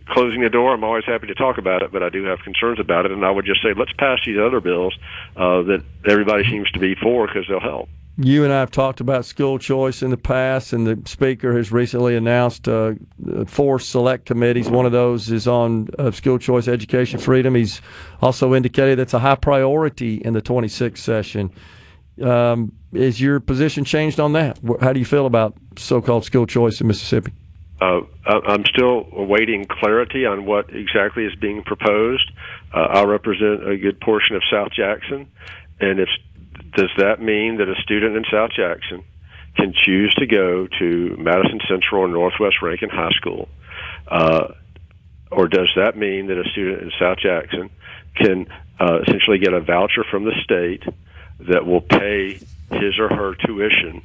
closing the door. I'm always happy to talk about it, but I do have concerns about it, and I would just say let's pass these other bills that everybody seems to be for because they'll help. You and I have talked about school choice in the past, and the Speaker has recently announced 4 select committees. One of those is on school choice education freedom. He's also indicated that's a high priority in the 26th session. Is your position changed on that? How do you feel about so-called school choice in Mississippi? I'm still awaiting clarity on what exactly is being proposed. I represent a good portion of South Jackson, and does that mean that a student in South Jackson can choose to go to Madison Central or Northwest Rankin High School? Or does that mean that a student in South Jackson can essentially get a voucher from the state that will pay his or her tuition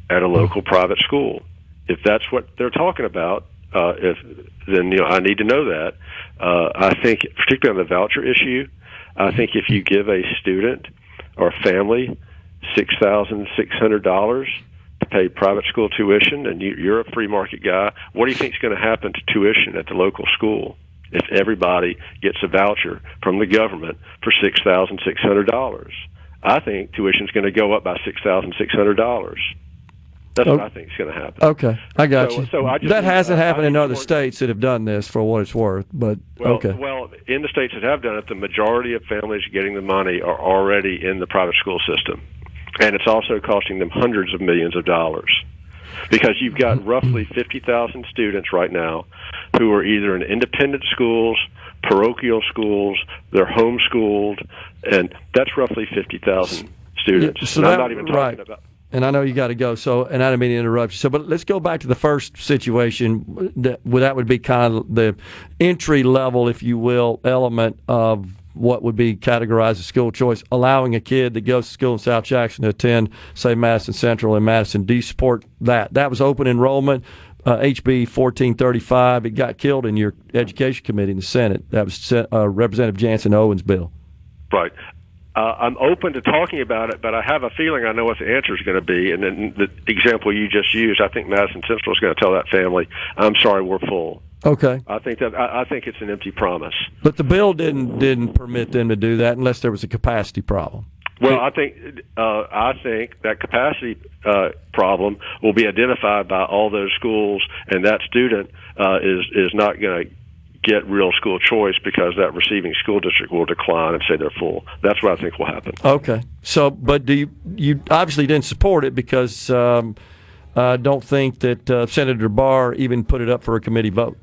at a local private school? If that's what they're talking about, then I need to know that. I think, particularly on the voucher issue, I think if you give a student or a family $6,600 to pay private school tuition, and you're a free market guy, what do you think is going to happen to tuition at the local school if everybody gets a voucher from the government for $6,600? I think tuition is going to go up by $6,600. That's what I think is going to happen. Okay, I got you. So that hasn't happened in other states that have done this, for what it's worth. But okay. Well, in the states that have done it, the majority of families getting the money are already in the private school system, and it's also costing them hundreds of millions of dollars, because you've got roughly 50,000 students right now who are either in independent schools, parochial schools, they're homeschooled, and that's roughly 50,000 students. Yeah, so and I'm not even talking about. And I know you got to go, and I didn't mean to interrupt you. So, but let's go back to the first situation. That would be kind of the entry level, if you will, element of what would be categorized as school choice, allowing a kid that goes to school in South Jackson to attend, say, Madison Central and Madison. Do you support that? That was open enrollment, HB 1435. It got killed in your education committee in the Senate. That was Representative Jansen Owens' bill. Right. I'm open to talking about it, but I have a feeling I know what the answer is going to be. And then the example you just used, I think Madison Central is going to tell that family, "I'm sorry, we're full." Okay. I think it's an empty promise. But the bill didn't permit them to do that unless there was a capacity problem. Well, I think that capacity problem will be identified by all those schools, and that student is not going to get real school choice because that receiving school district will decline and say they're full. That's what I think will happen. Okay. So, but you obviously didn't support it because I don't think that Senator Barr even put it up for a committee vote.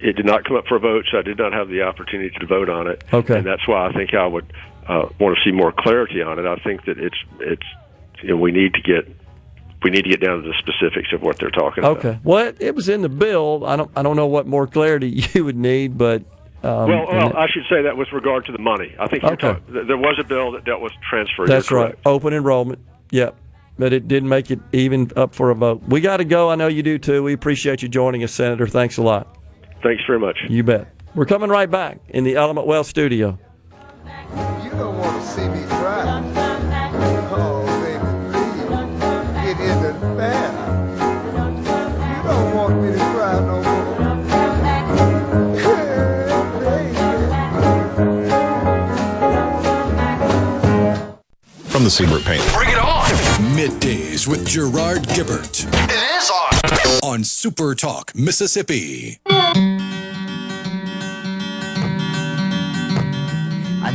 It did not come up for a vote, so I did not have the opportunity to vote on it. Okay. And that's why I think I would want to see more clarity on it. I think that it's we need to get down to the specifics of what they're talking about. Okay. Well, it was in the bill. I don't know what more clarity you would need, but I should say that with regard to the money. I think there was a bill that dealt with transfer. That's right. Open enrollment. Yep. But it didn't make it even up for a vote. We got to go. I know you do too. We appreciate you joining us, Senator. Thanks a lot. Thanks very much. You bet. We're coming right back in the Element Wealth studio. You don't want to see me cry. from the Siebert paint. Bring it on! Middays with Gerard Gibert It is on! on SuperTalk, Mississippi. I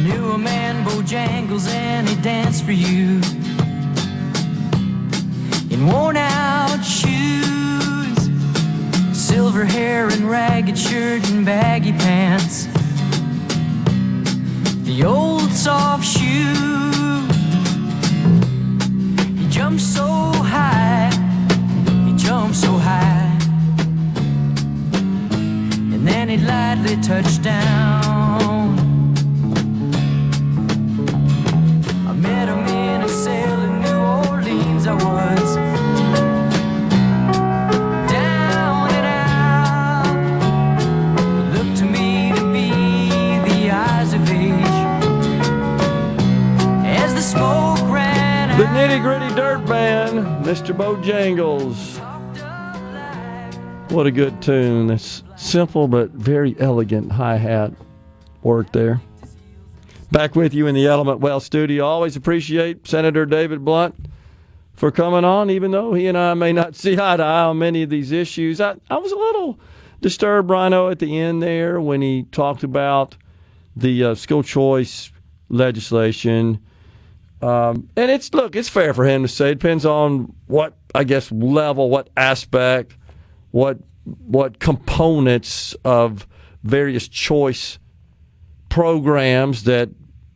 knew a man, Bojangles, and he danced for you in worn-out shoes, silver hair and ragged shirt and baggy pants, the old soft shoe. He jumped so high, and then he lightly touched down. I met him in a cell in New Orleans. I was down and out. It looked to me to be the eyes of age as the smoke ran out. The Nitty Gritty Dirt Band, Mr. Bojangles. What a good tune. It's simple but very elegant hi-hat work there. Back with you in the Element Well studio. Always appreciate Senator David Blount for coming on, even though he and I may not see eye to eye on many of these issues. I was a little disturbed, Rhino, at the end there when he talked about the school choice legislation. And it's fair for him to say. It depends on what, I guess, level, what aspect, what components of various choice programs that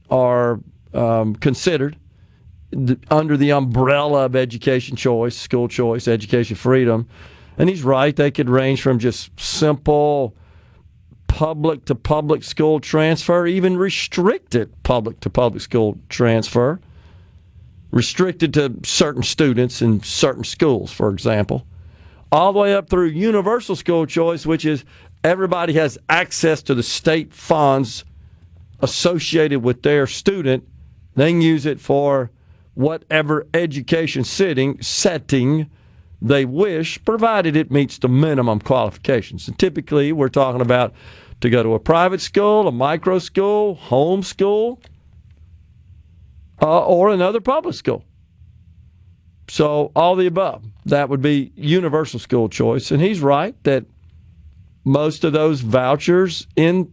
are considered under the umbrella of education choice, school choice, education freedom. And he's right. They could range from just simple public-to-public school transfer, even restricted public-to-public school transfer, restricted to certain students in certain schools, for example, all the way up through universal school choice, which is everybody has access to the state funds associated with their student. They can use it for whatever education setting they wish, provided it meets the minimum qualifications. And typically, we're talking about to go to a private school, a micro school, home school, or another public school. So all the above. That would be universal school choice. And he's right that most of those vouchers in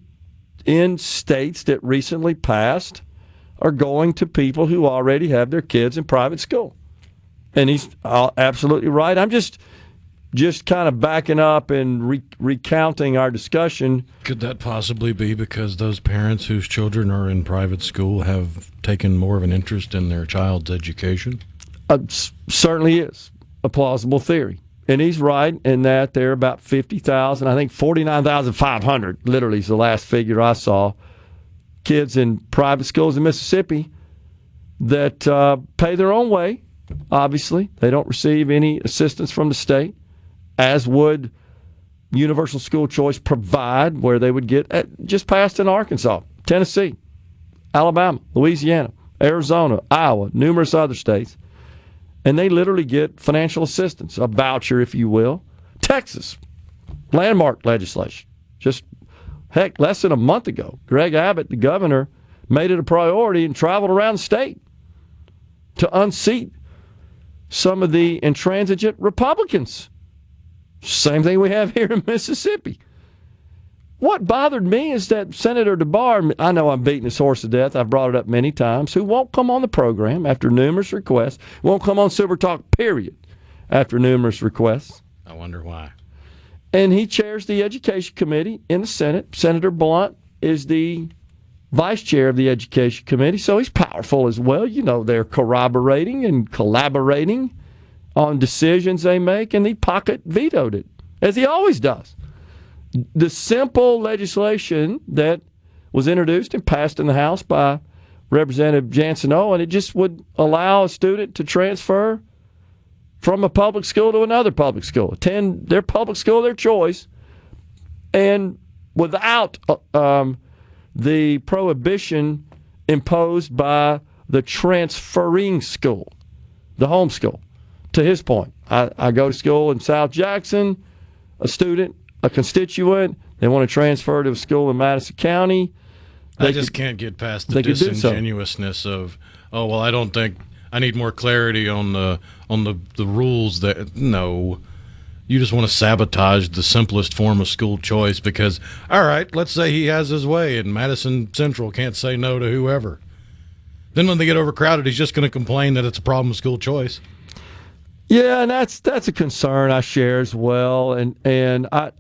states that recently passed are going to people who already have their kids in private school. And he's absolutely right. I'm just kind of backing up and recounting our discussion. Could that possibly be because those parents whose children are in private school have taken more of an interest in their child's education? Certainly is a plausible theory. And he's right in that there are about 50,000, I think 49,500, literally is the last figure I saw, kids in private schools in Mississippi that pay their own way, obviously. They don't receive any assistance from the state, as would universal school choice provide, where they would get just passed in Arkansas, Tennessee, Alabama, Louisiana, Arizona, Iowa, numerous other states. And they literally get financial assistance, a voucher, if you will. Texas, landmark legislation. Just, heck, less than a month ago, Greg Abbott, the governor, made it a priority and traveled around the state to unseat some of the intransigent Republicans. Same thing we have here in Mississippi. What bothered me is that Senator DeBar, I know I'm beating this horse to death, I've brought it up many times, who won't come on the program after numerous requests, won't come on SuperTalk, period, after numerous requests. I wonder why. And he chairs the Education Committee in the Senate. Senator Blount is the vice chair of the Education Committee, so he's powerful as well. You know, they're corroborating and collaborating on decisions they make, and he pocket vetoed it, as he always does. The simple legislation that was introduced and passed in the House by Representative Jansen-O, and it just would allow a student to transfer from a public school to another public school, attend their public school of their choice, and without the prohibition imposed by the transferring school, the home school. To his point, I go to school in South Jackson, a student, a constituent, they want to transfer to a school in Madison County. I just can't get past the disingenuousness of, oh, well, I don't think I need more clarity on the rules. That no, you just want to sabotage the simplest form of school choice because, all right, let's say he has his way and Madison Central can't say no to whoever. Then when they get overcrowded, he's just going to complain that it's a problem with school choice. Yeah, and that's a concern I share as well. And I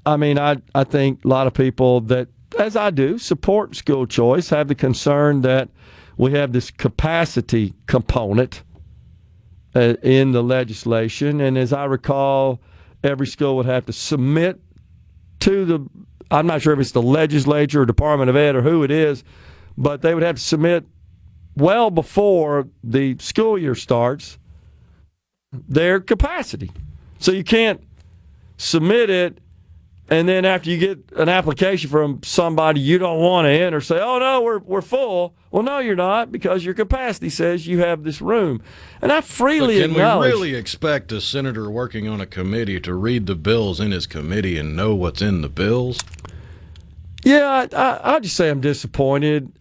think a lot of people that, as I do, support school choice have the concern that we have this capacity component in the legislation. And as I recall, every school would have to submit to the, I'm not sure if it's the legislature or Department of Ed or who it is, but they would have to submit well before the school year starts their capacity. So you can't submit it and then after you get an application from somebody you don't want to enter, say, oh, no, we're full. Well, no, you're not, because your capacity says you have this room. And I freely acknowledge. Can we really expect a senator working on a committee to read the bills in his committee and know what's in the bills? Yeah, I'll just say I'm disappointed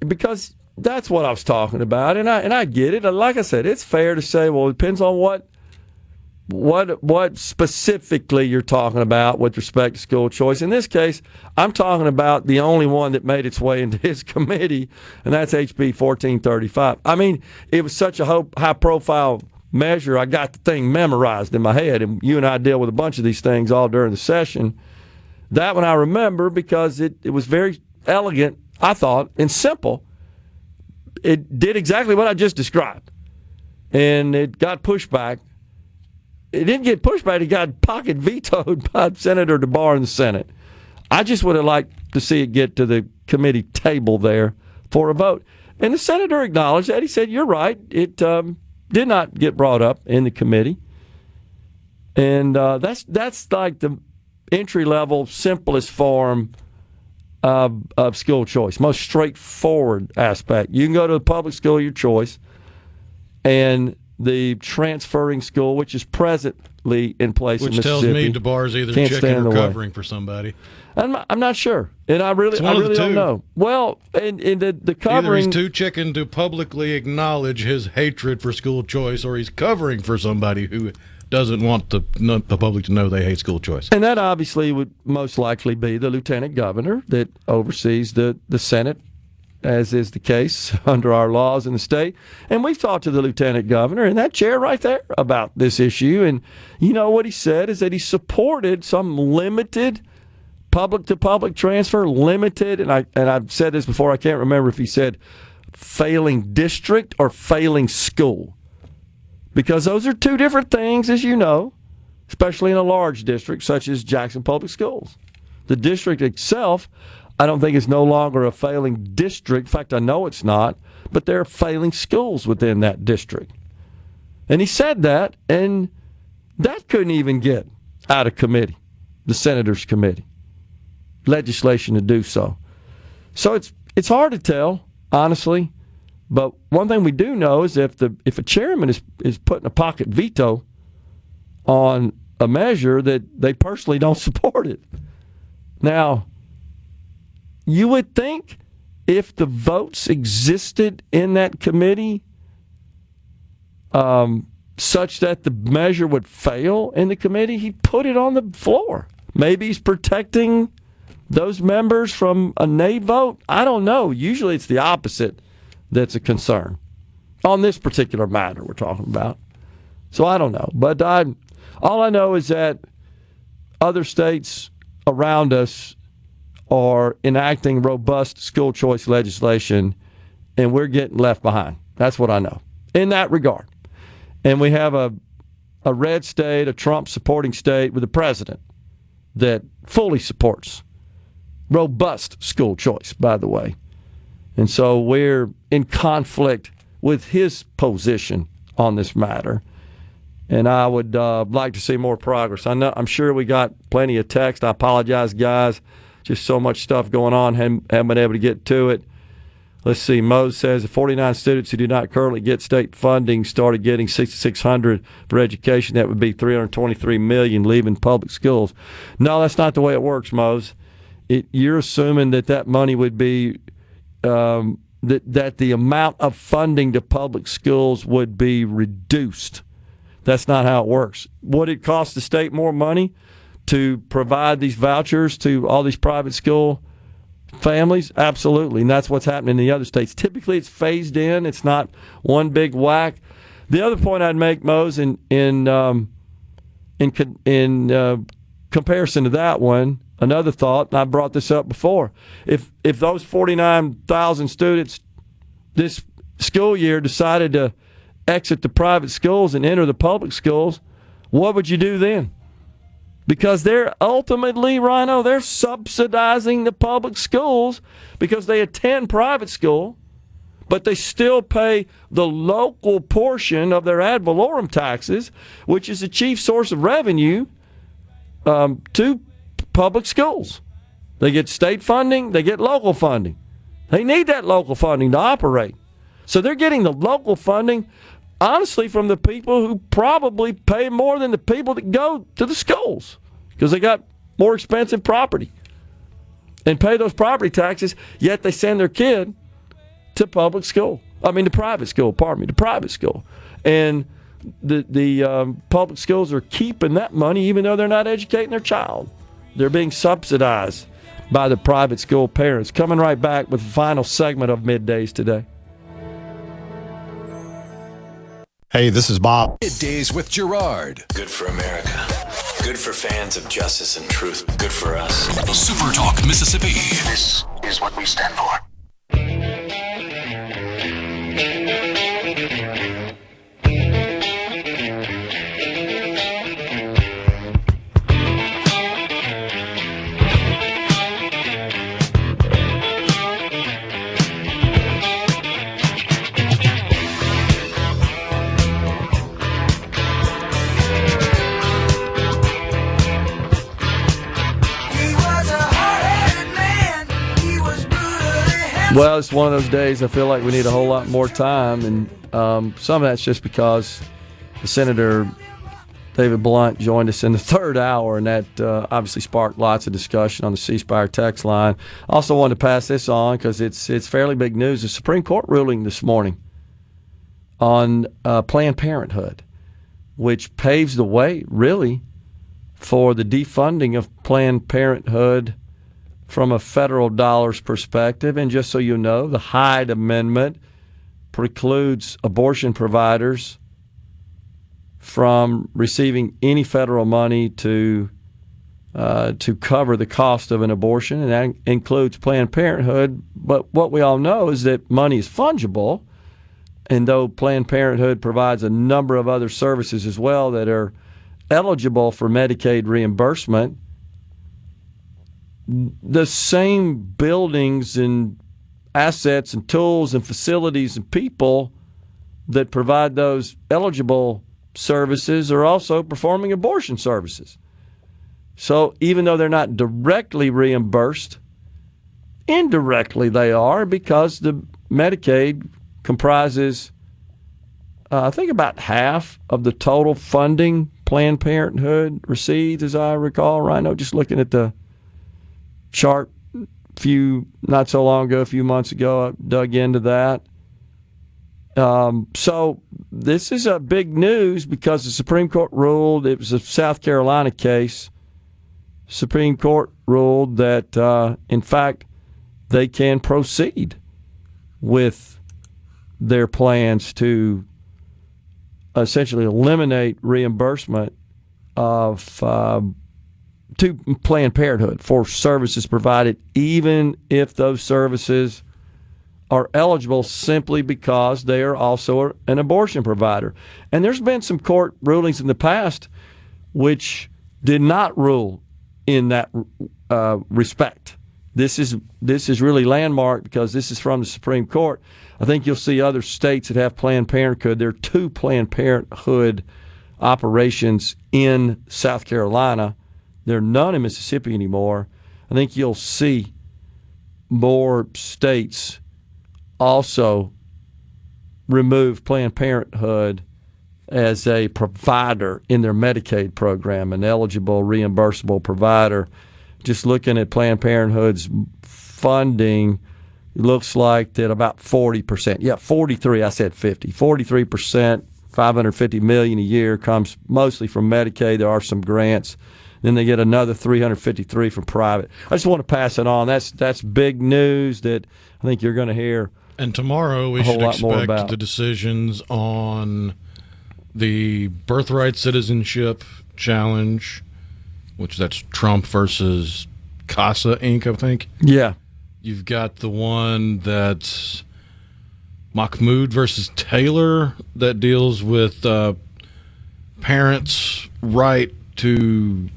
because that's what I was talking about, and I get it. Like I said, it's fair to say, well, it depends on what specifically you're talking about with respect to school choice. In this case, I'm talking about the only one that made its way into his committee, and that's HB 1435. I mean, it was such a high-profile measure, I got the thing memorized in my head, and you and I deal with a bunch of these things all during the session. That one I remember because it was very elegant, I thought, and simple. It did exactly what I just described, and it got pushback. It didn't get pushback. It got pocket vetoed by Senator DeBar in the Senate. I just would have liked to see it get to the committee table there for a vote. And the senator acknowledged that. He said, you're right. It did not get brought up in the committee. And that's like the entry-level, simplest form of school choice, most straightforward aspect. You can go to the public school of your choice, and the transferring school, which is presently in place in Mississippi, which tells me DeBar's either chicken or covering for somebody. I'm not sure, and I really don't know. Well, and the covering, either he's too chicken to publicly acknowledge his hatred for school choice, or he's covering for somebody who doesn't want the public to know they hate school choice. And that obviously would most likely be the lieutenant governor that oversees the Senate, as is the case under our laws in the state. And we've talked to the lieutenant governor in that chair right there about this issue. And you know what he said is that he supported some limited public-to-public transfer, limited, and I've said this before, I can't remember if he said failing district or failing school. Because those are two different things, as you know, especially in a large district such as Jackson Public Schools. The district itself, I don't think is no longer a failing district. In fact, I know it's not, but there are failing schools within that district. And he said that, and that couldn't even get out of committee, the senator's committee, legislation to do so. So it's hard to tell, honestly. But one thing we do know is if a chairman is putting a pocket veto on a measure, that they personally don't support it. Now, you would think if the votes existed in that committee such that the measure would fail in the committee, he'd put it on the floor. Maybe he's protecting those members from a nay vote. I don't know. Usually it's the opposite that's a concern on this particular matter we're talking about. So I don't know. But all I know is that other states around us are enacting robust school choice legislation, and we're getting left behind. That's what I know in that regard. And we have a red state, a Trump-supporting state with a president that fully supports robust school choice, by the way. And so we're in conflict with his position on this matter. And I would like to see more progress. I'm sure we got plenty of text. I apologize, guys. Just so much stuff going on. Haven't been able to get to it. Let's see. Mose says the 49 students who do not currently get state funding started getting $6,600 for education. That would be $323 million leaving public schools. No, that's not the way it works, Mose. You're assuming that money would be that the amount of funding to public schools would be reduced. That's not how it works. Would it cost the state more money to provide these vouchers to all these private school families? Absolutely, and that's what's happening in the other states. Typically, it's phased in. It's not one big whack. The other point I'd make, Mose, in comparison to that one, another thought, and I brought this up before, if those 49,000 students this school year decided to exit the private schools and enter the public schools, what would you do then? Because they're ultimately, Rhino, they're subsidizing the public schools because they attend private school, but they still pay the local portion of their ad valorem taxes, which is the chief source of revenue to public schools. They get state funding, they get local funding. They need that local funding to operate. So they're getting the local funding, honestly, from the people who probably pay more than the people that go to the schools because they got more expensive property and pay those property taxes, yet they send their kid to private school. And the public schools are keeping that money even though they're not educating their child. They're being subsidized by the private school parents. Coming right back with the final segment of Middays today. Hey, this is Bob. Middays with Gerard. Good for America. Good for fans of justice and truth. Good for us. SuperTalk Mississippi. This is what we stand for. Well, it's one of those days I feel like we need a whole lot more time, and some of that's just because the Senator David Blount joined us in the third hour, and that obviously sparked lots of discussion on the C Spire text line. Also wanted to pass this on because it's fairly big news. The Supreme Court ruling this morning on Planned Parenthood, which paves the way, really, for the defunding of Planned Parenthood from a federal dollars perspective. And just so you know, the Hyde Amendment precludes abortion providers from receiving any federal money to cover the cost of an abortion, and that includes Planned Parenthood. But what we all know is that money is fungible, and though Planned Parenthood provides a number of other services as well that are eligible for Medicaid reimbursement, the same buildings and assets and tools and facilities and people that provide those eligible services are also performing abortion services. So even though they're not directly reimbursed, indirectly they are, because the Medicaid comprises, I think, about half of the total funding Planned Parenthood receives, as I recall. Rhino, just looking at the chart not so long ago, a few months ago, I dug into that. So this is a big news because the Supreme Court ruled, it was a South Carolina case, Supreme Court ruled that, in fact, they can proceed with their plans to essentially eliminate reimbursement of to Planned Parenthood for services provided, even if those services are eligible simply because they are also an abortion provider. And there's been some court rulings in the past which did not rule in that respect. This is really landmark because this is from the Supreme Court. I think you'll see other states that have Planned Parenthood. There are 2 Planned Parenthood operations in South Carolina. There are none in Mississippi anymore. I think you'll see more states also remove Planned Parenthood as a provider in their Medicaid program, an eligible reimbursable provider. Just looking at Planned Parenthood's funding, it looks like that about 40%, yeah, 43, I said 50, 43%, $550 million a year comes mostly from Medicaid. There are some grants. Then they get another $353 from private. I just want to pass it on. That's big news that I think you're going to hear. And tomorrow we should expect the decisions on the birthright citizenship challenge, which that's Trump versus CASA Inc., I think. Yeah. You've got the one that's Mahmoud versus Taylor that deals with parents' right to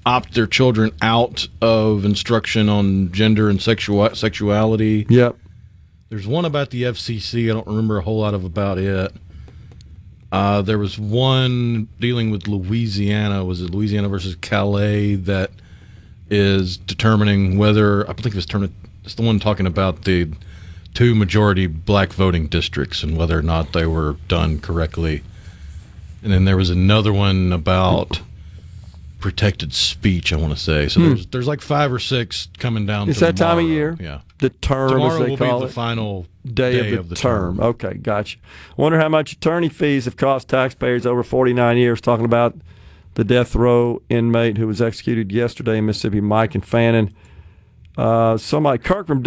opt their children out of instruction on gender and sexuality. Yep. There's one about the FCC. I don't remember a whole lot about it. There was one dealing with Louisiana. Was it Louisiana versus Calais that is determining whether, I think it's the one talking about the 2 majority black voting districts and whether or not they were done correctly. And then there was another one about protected speech, I want to say. So there's like 5 or 6 coming down. It's that time of year? Yeah. The term, tomorrow as they will call be it. The final day of the term. Okay, gotcha. Wonder how much attorney fees have cost taxpayers over 49 years, talking about the death row inmate who was executed yesterday in Mississippi, Mike and Fannin. Kirk from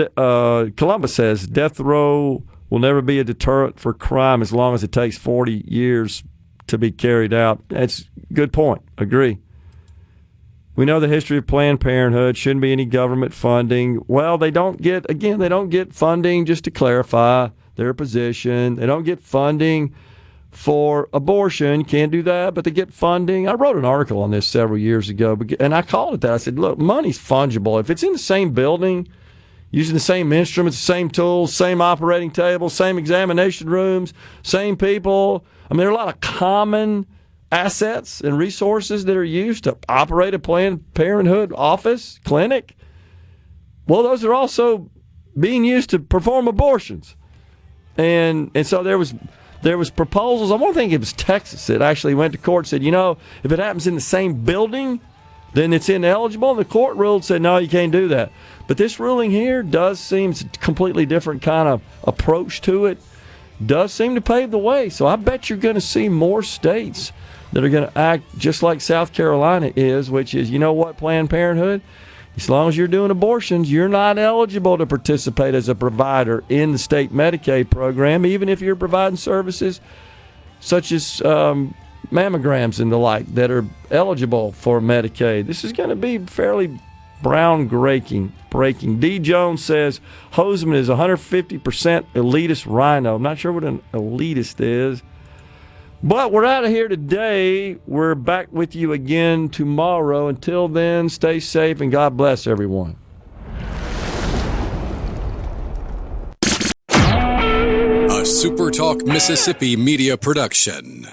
Columbus says, death row will never be a deterrent for crime as long as it takes 40 years to be carried out. That's a good point. Agree. We know the history of Planned Parenthood. Shouldn't be any government funding. Well, they don't get funding, just to clarify their position. They don't get funding for abortion. Can't do that, but they get funding. I wrote an article on this several years ago, and I called it that. I said, look, money's fungible. If it's in the same building, using the same instruments, same tools, same operating table, same examination rooms, same people. I mean, there are a lot of common assets and resources that are used to operate a Planned Parenthood office, clinic. Well, those are also being used to perform abortions. And so there was proposals. I think it was Texas that actually went to court and said, if it happens in the same building, then it's ineligible. And the court ruled, said, no, you can't do that. But this ruling here does seem a completely different kind of approach to it. Does seem to pave the way. So I bet you're going to see more states that are going to act just like South Carolina is, which is, you know what, Planned Parenthood? As long as you're doing abortions, you're not eligible to participate as a provider in the state Medicaid program, even if you're providing services such as mammograms and the like that are eligible for Medicaid. This is going to be fairly breaking. D. Jones says Hoseman is 150% elitist rhino. I'm not sure what an elitist is. But we're out of here today. We're back with you again tomorrow. Until then, stay safe and God bless everyone. A SuperTalk Mississippi media production.